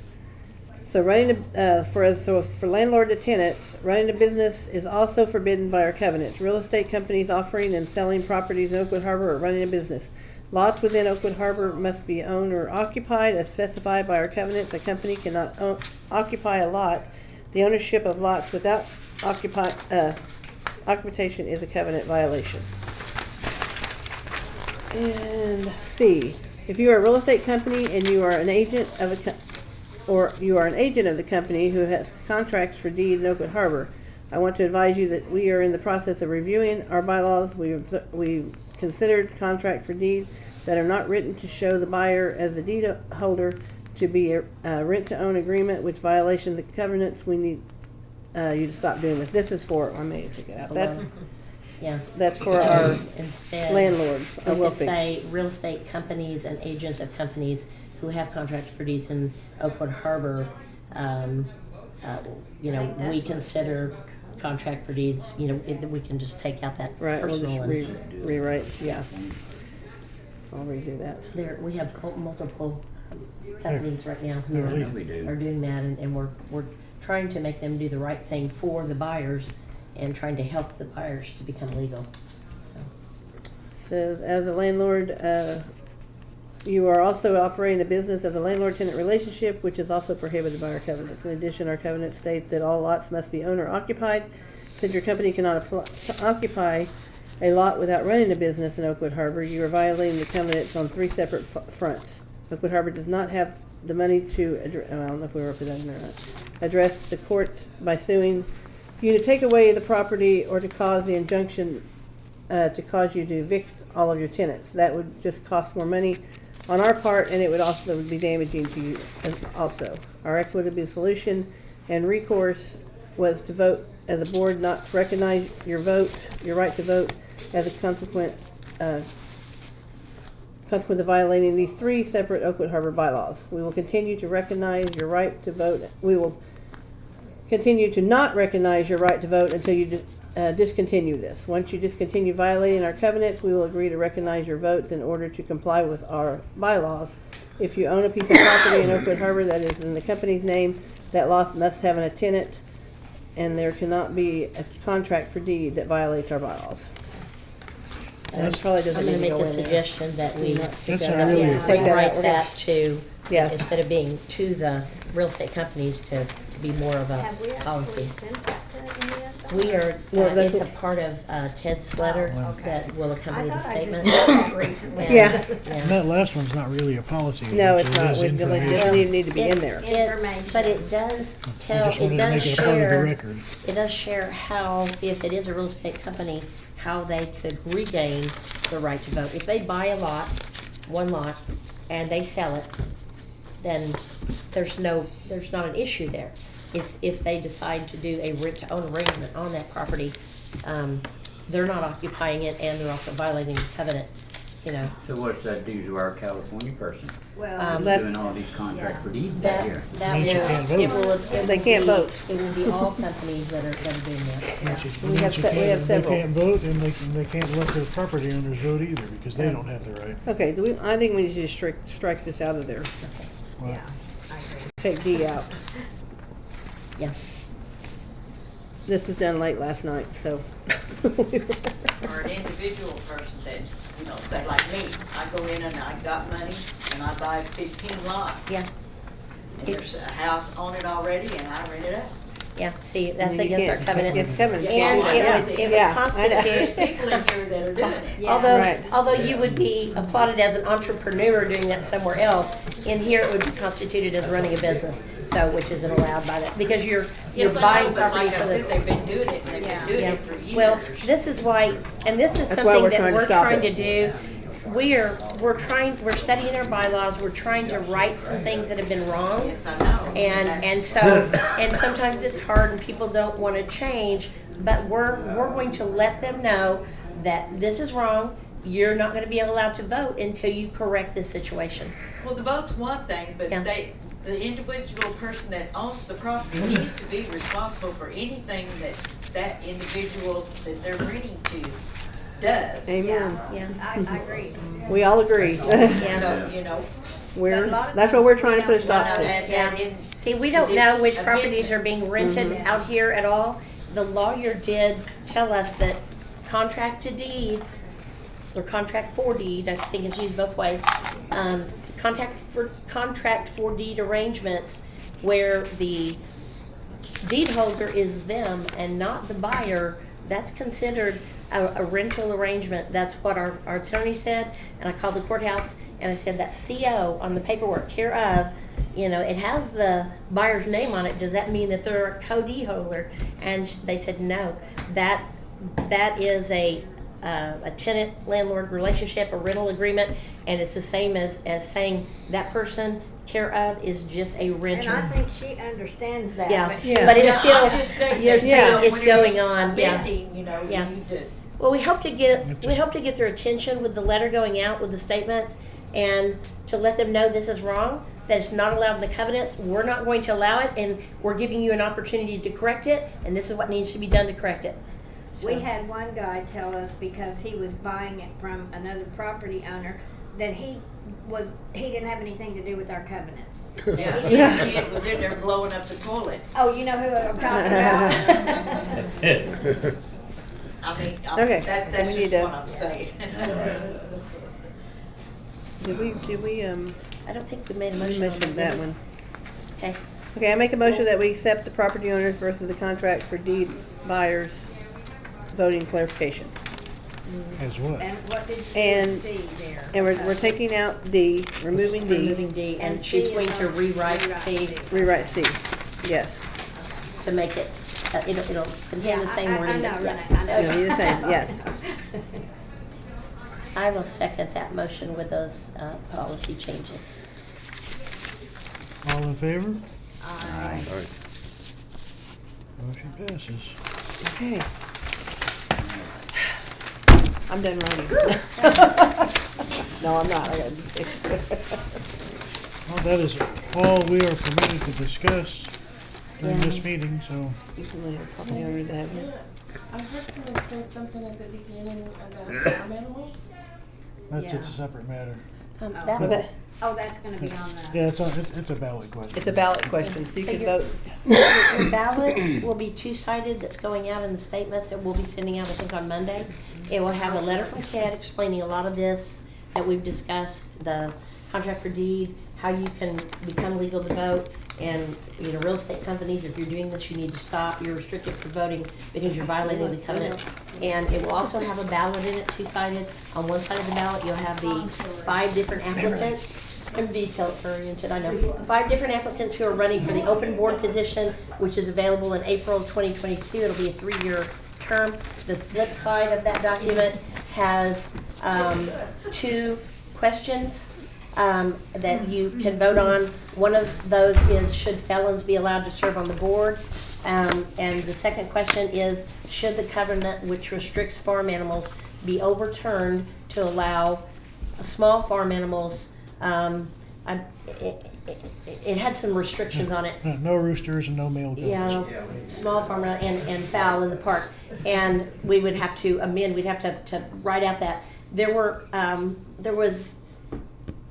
So for landlord to tenants, running a business is also forbidden by our covenants. Real estate companies offering and selling properties in Oakwood Harbor are running a business. Lots within Oakwood Harbor must be owned or occupied as specified by our covenants. A company cannot occupy a lot. The ownership of lots without occupation is a covenant violation. And C, if you are a real estate company and you are an agent of a company who has contracts for deed in Oakwood Harbor, I want to advise you that we are in the process of reviewing our bylaws. We considered contract for deed that are not written to show the buyer as the deed holder to be a rent-to-own agreement, which violations the covenants. We need you to stop doing this. This is for, I may take it out. That's for our instead, landlords. we could say real estate companies and agents of companies who have contracts for deeds in Oakwood Harbor. We consider contract for deeds. We can just take out that Right. personal. We'll just rewrite. Yeah. I'll redo that. We have multiple companies right now who are doing that, and we're trying to make them do the right thing for the buyers and trying to help the buyers to become legal. So as a landlord, you are also operating a business of a landlord-tenant relationship, which is also prohibited by our covenants. In addition, our covenants state that all lots must be owner occupied. Since your company cannot occupy a lot without running a business in Oakwood Harbor, you are violating the covenants on 3 separate fronts. Oakwood Harbor does not have the money to address, I don't know if we were up to that or not, address the court by suing you to take away the property or to cause the injunction to cause you to evict all of your tenants. That would just cost more money on our part, and it would also be damaging to you also. Our equitable solution and recourse was to vote as a board not to recognize your right to vote as a consequence of violating these 3 separate Oakwood Harbor bylaws. We will continue to recognize your right to vote. We will continue to not recognize your right to vote until you discontinue this. Once you discontinue violating our covenants, we will agree to recognize your votes in order to comply with our bylaws. If you own a piece of property in Oakwood Harbor that is in the company's name, that lot must have a tenant, and there cannot be a contract for deed that violates our bylaws. That probably doesn't I'm going to need make go a in there. suggestion that we That's not really a rewrite that to, Yes. instead of being to the real estate companies, to be more of a Have we actually policy. sent that to any of them? We are, Well, that's it's a what- part of Ted's letter Oh, okay. that will I accompany the thought I just statement. did that recently. Yeah. And that last one's not really a policy. No, which it's it not. is It doesn't information. need to be in there. Information. But it does I tell, just it wanted to does make it a part of the share, record. it does share how, if it is a real estate company, how they could regain the right to vote. If they buy a lot, one lot, and they sell it, then there's not an issue there. It's if they decide to do a rent-to-own arrangement on that property, they're not occupying it, and they're also violating the covenant, So what's that do to our California person? Well, Who's doing all these contracts for deeds out That, here? that Means you can't vote. it will They can't be- vote. It will be all companies that are doing that. Means you- We means have you se- we can't- have several. They can't vote, and they can't let their property owners vote either, because they don't have the right. Okay, I think we need to strike this out of there. Well, yeah, I agree. Take D out. Yeah. This was done late last night, so. Or an individual person that, say like me, I go in and I got money and I buy 15 lots. Yeah, And there's a house on it already and I rent it out. yeah, see, that's You against our can't- covenants. Against covenants. And Yeah. it would Yeah. constitute, There's people in here that are doing it. Yeah. Right. although you would be applauded as an entrepreneur doing that somewhere else, in here it would be constituted as running a business, so, which isn't allowed by that, because you're Yes, I buying know, but property like for I said, the. they've been doing it, and they've Yeah. been doing Yeah, it for years. well, this is why, and this is That's why something we're that trying to we're stop trying it. to do. We're studying our bylaws, we're trying to right some things that have been wrong. Yes, I know. And so, and sometimes it's hard and people don't want to change, but we're going to let them know that this is wrong. You're not going to be allowed to vote until you correct this situation. Well, the vote's one thing, but Yeah. the individual person that owns the property needs to be responsible for anything that that individual that they're renting to does. Amen. Yeah. I agree. We all agree. So, you know, That's what we're trying to put a stop to. and in. See, we don't know which Amendment. properties are being rented out here at all. The lawyer did tell us that contract to deed, or contract for deed, I think it's used both ways, contract for deed arrangements where the deed holder is them and not the buyer, that's considered a rental arrangement. That's what our attorney said, and I called the courthouse and I said, that CO on the paperwork, care of, you know, it has the buyer's name on it. Does that mean that they're a co-deed holder? And they said, no, that is a tenant-landlord relationship, a rental agreement, and it's the same as saying that person, care of, is just a renter. And I think she understands that. Yeah, But she- Yeah. but it's Yeah, still, I'm just saying you're that, saying when it's you're going on, yeah. amending, you know, you Yeah. need to. Well, we hope to get their attention with the letter going out with the statements, and to let them know this is wrong, that it's not allowed in the covenants. We're not going to allow it, and we're giving you an opportunity to correct it, and this is what needs to be done to correct it. We So- had one guy tell us because he was buying it from another property owner that he didn't have anything to do with our covenants. Yeah, his kid was in there blowing up the toilet. Oh, you know who I'm talking about? I mean, Okay, that's we need just to- what I'm saying. Did we I don't think we made a we motion. mentioned that one. Okay. Okay, I make a motion that we accept the property owners versus the contract for deed buyers voting clarification. As what? And what did you And- see there? And we're taking out D, removing D, Removing D, and And she's C going is to on- rewrite rewrite C C. rewrite C. Yes. to make it, it'll contain the same I wording. know, Yeah. Renee, I know. It'll be the same, yes. I will second that motion with those policy changes. All in favor? Aye. All right. Motion passes. Okay. I'm done writing. No, I'm not. I gotta. Well, that is all we are permitted to discuss during this meeting, so Usually the property owners that have it. I heard someone say something at the beginning about farm animals. it's Yeah. a separate matter. That Well, one. that- Oh, that's gonna be on the. Yeah, it's a ballot question. It's a ballot question, so you So can you're- vote. Your ballot will be two-sided that's going out in the statements that we'll be sending out, I think, on Monday. It will have a letter from Ted explaining a lot of this that we've discussed, the contract for deed, how you can become legal to vote, and, you know, real estate companies, if you're doing this, you need to stop. You're restricted from voting because you're violating the covenant. And it will also have a ballot in it, two-sided. On one side of the ballot, you'll have the 5 different applicants. I'm detail-oriented, I know. 5 different applicants who are running for the open board position, which is available in April of 2022. It'll be a 3-year term. The flip side of that document has 2 questions that you can vote on. One of those is, should felons be allowed to serve on the board? And the second question is, should the covenant which restricts farm animals be overturned to allow small farm animals? It had some restrictions on it. No roosters and no male goats. Yeah, small farm and fowl in the park. And we would have to amend, we'd have to write out that. There was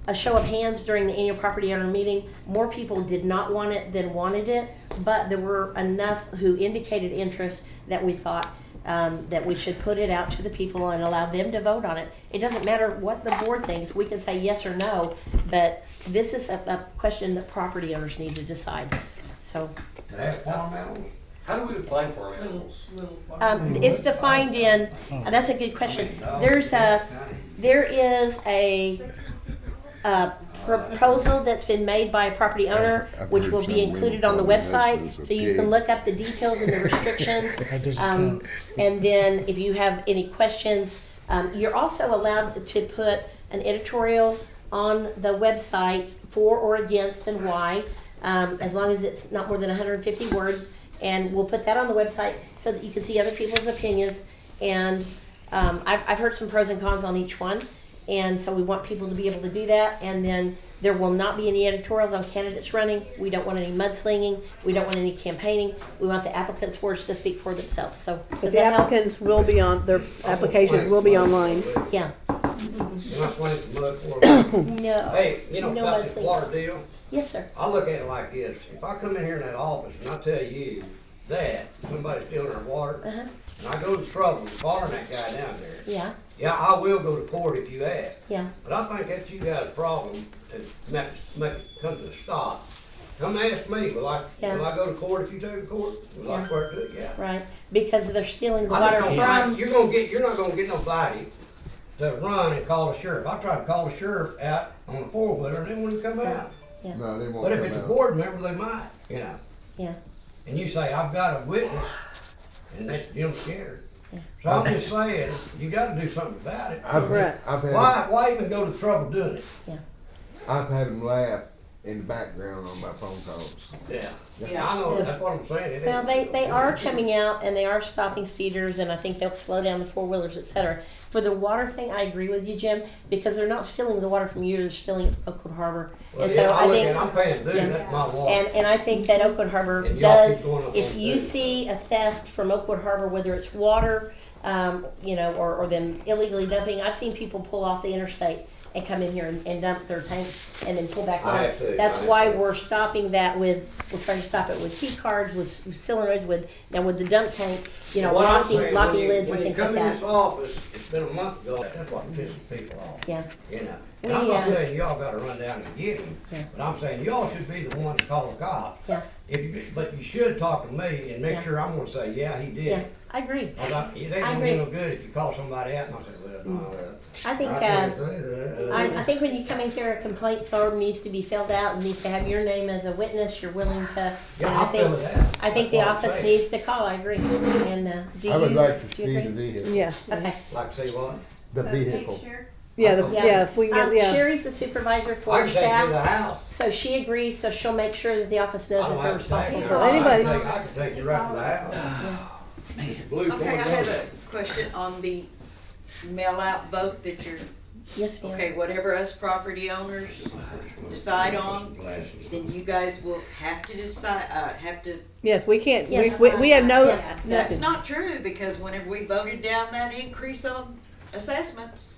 a show of hands during the annual property owner meeting. More people did not want it than wanted it, but there were enough who indicated interest that we thought that we should put it out to the people and allow them to vote on it. It doesn't matter what the board thinks, we can say yes or no, but this is a question that property owners need to decide. So, Do they have farm animals? How do we define farm animals? it's defined in, that's a good question. There is a proposal that's been made by a property owner, I've which heard will be some included on the women call them website, as a so you can pig. look up the details and the restrictions. That doesn't count. And then if you have any questions, you're also allowed to put an editorial on the website for or against and why, as long as it's not more than 150 words. And we'll put that on the website so that you can see other people's opinions. And I've heard some pros and cons on each one. And so we want people to be able to do that. And then There will not be any editorials on candidates running. We don't want any mudslinging. We don't want any campaigning. We want the applicants' words to speak for themselves. So But does the that help? applicants will be on, their applications will be online. Yeah. Can I explain some mud for you? No. Hey, you know No about this mudslinging. water deal? Yes, sir. I look at it like this, if I come in here in that office and I tell you that somebody's stealing our water, Uh-huh. and I go to trouble following that guy down there, Yeah. yeah, I will go to court if you ask. Yeah. But I think that's you guys' problem to make it come to a stop. Come ask me, will I go to court if you take it to court? Will I Yeah. swear to it? Yeah. Right. Because they're stealing the I water just don't from. think you're not gonna get nobody to run and call the sheriff. I tried to call the sheriff out on a four-wheeler and they wouldn't come out. Yeah. No, they won't But if come it's a out. board member, they might, you know. Yeah. And you say, I've got a witness, and that's Jim Skinner. Yeah. So I'm just saying, you gotta do something about it. I've Right. Why even go to trouble doing it? I've had them laugh in the background on my phone calls. Yeah. Yeah. I know, Yes. that's what I'm saying. It Well, ain't- they are coming out and they are stopping speeders, and I think they'll slow down the four-wheelers, et cetera. For the water thing, I agree with you, Jim, because they're not stealing the water from you, they're stealing it from Oakwood Harbor. Well, And yeah, so I I look think, at, I'm paying dues, yeah. that's my water. and I think that Oakwood Harbor And y'all does, keep going up if on you that. see a theft from Oakwood Harbor, whether it's water, or them illegally dumping, I've seen people pull off the interstate and come in here and dump their tanks and then pull back I on. have to, That's I have why to. we're stopping that we're trying to stop it with key cards, with solenoids, now with the dump tank, What I'm saying, locking lids and When things you like come in this that. office, it's been a month ago, that's what pisses people off. Yeah. You know, and I'm We, not saying y'all gotta run down and get him, Yeah. but I'm saying y'all should be the ones to call the cops. Yeah. But you should talk to me and make Yeah. sure I'm gonna say, yeah, he did. Yeah, I agree. It ain't I gonna agree. be no good if you call somebody out and I say, well, no, I think, can't say that. I think when you come in here, a complaint form needs to be filled out and needs to have your name as a witness, you're willing to. Yeah, and I'll fill it out. I think the That's what I'm office saying. needs to call, I agree. And, do you? I would like to do you see the agree? vehicle. Yeah. Okay. Like, say what? The vehicle. Yeah, Yeah. if we can get, yeah. Sherry's the supervisor I for can take it to the staff, house. so she agrees, so she'll make sure that the office knows I that don't they're have to take responsible it. for Well, it. anybody- I can take you right to the house. Blue Okay, I have corn a question on the mail-out vote that you're, Yes, ma'am. okay, whatever us property owners decide on, then you guys will have to decide, have to. Yes, we can't, Yes. we have no, Yeah. That's nothing. not true, because whenever we voted down that increase on assessments.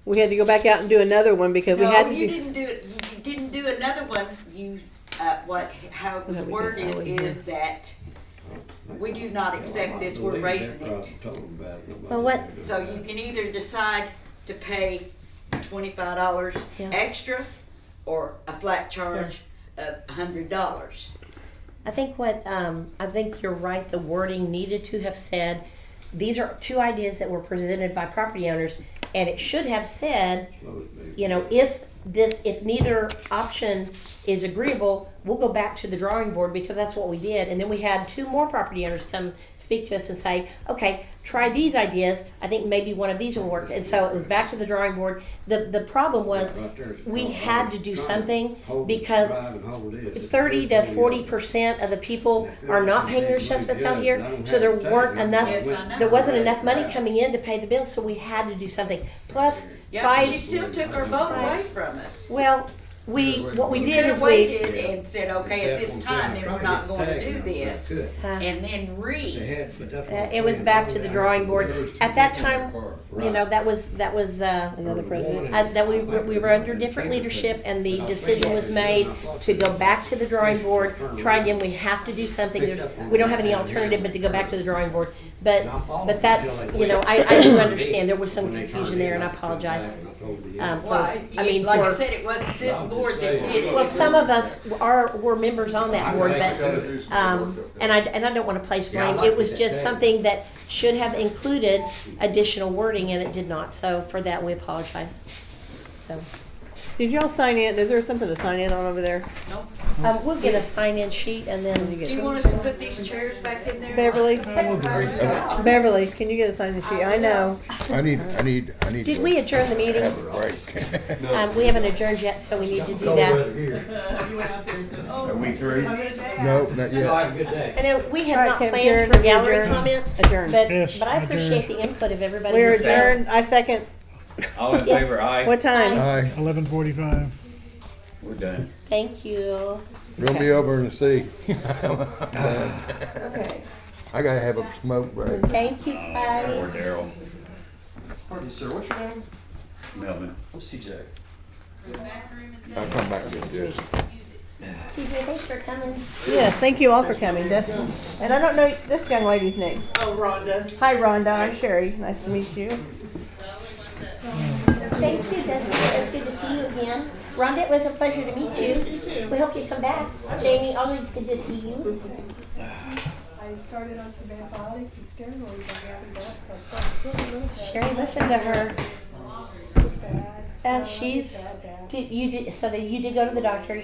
We had to go back out and do another one because we had No, to you do. didn't do it, you didn't do another one, how it was No, we did. I worded wasn't is that we do not accept this, we're raising it. Well, what, So you can either decide to pay $25 Yeah. extra or a flat charge of $100. I think I think you're right, the wording needed to have said, these are two ideas that were presented by property owners, and it should have said, if neither option is agreeable, we'll go back to the drawing board, because that's what we did. And then we had two more property owners come speak to us and say, okay, try these ideas, I think maybe one of these will work. And so it was back to the drawing board. The problem was, we had to do something, because 30 to 40% of the people are not paying their assessments out here, so there weren't enough, Yes, I know. there wasn't enough money coming in to pay the bills, so we had to do something. Plus, Yeah, but you five, still took our vote away from us. well, what we You did could is have waited and said, okay, at this time, then we're not going to do this, and then it was back to the drawing board. At that time, that was Another president. that we were under different leadership, and the decision was made to go back to the drawing board, try again. We have to do something. We don't have any alternative but to go back to the drawing board. But that's, I do understand there was some confusion there, and I apologize. Well, like I said, it was this board that did it. Well, some of us were members on that board, but, and I don't want to place blame. It was just something that should have included additional wording, and it did not. So for that, we apologize. So, Did y'all sign in? Is there something to sign in on over there? Nope. we'll get a sign-in sheet, and then Do you want us to put these chairs back in there? Beverly? We'll be right back. Beverly, can you get a sign in sheet? I know. I need. Did to we adjourn the meeting? have a break. We haven't adjourned yet, so we need to do that. Are we through? No, not yet. Have a good day. I know we had All right, not Kim, planned adjourn, for gallery adjourn. comments, Adjourn. Yes, but I appreciate adjourned. the input of everybody. We're who's there. adjourned. I second. All in Yes. favor, aye. What time? Aye. 11:45. We're done. Thank you. Run me over and see. Okay. I gotta have a smoke break. Thank you, Or guys. Daryl. Pardon me, sir, what's your name? Melvin. I'm CJ. I'll come back and get this. TJ, thanks for coming. Yes, thank you all for coming, Dustin. And I don't know this young lady's name. Oh, Rhonda. Hi, Rhonda. I'm Sherry. Nice to meet you. Thank you, Dustin. It's good to see you again. Rhonda, it was a pleasure to meet you. We hope you come back. Jamie, always good to see you. I started on some antibiotics and steroids. I gathered up, so I started feeling a little better. Sherry, listen to her. It was bad. And No, she's, it was bad. so that you did go to the doctor.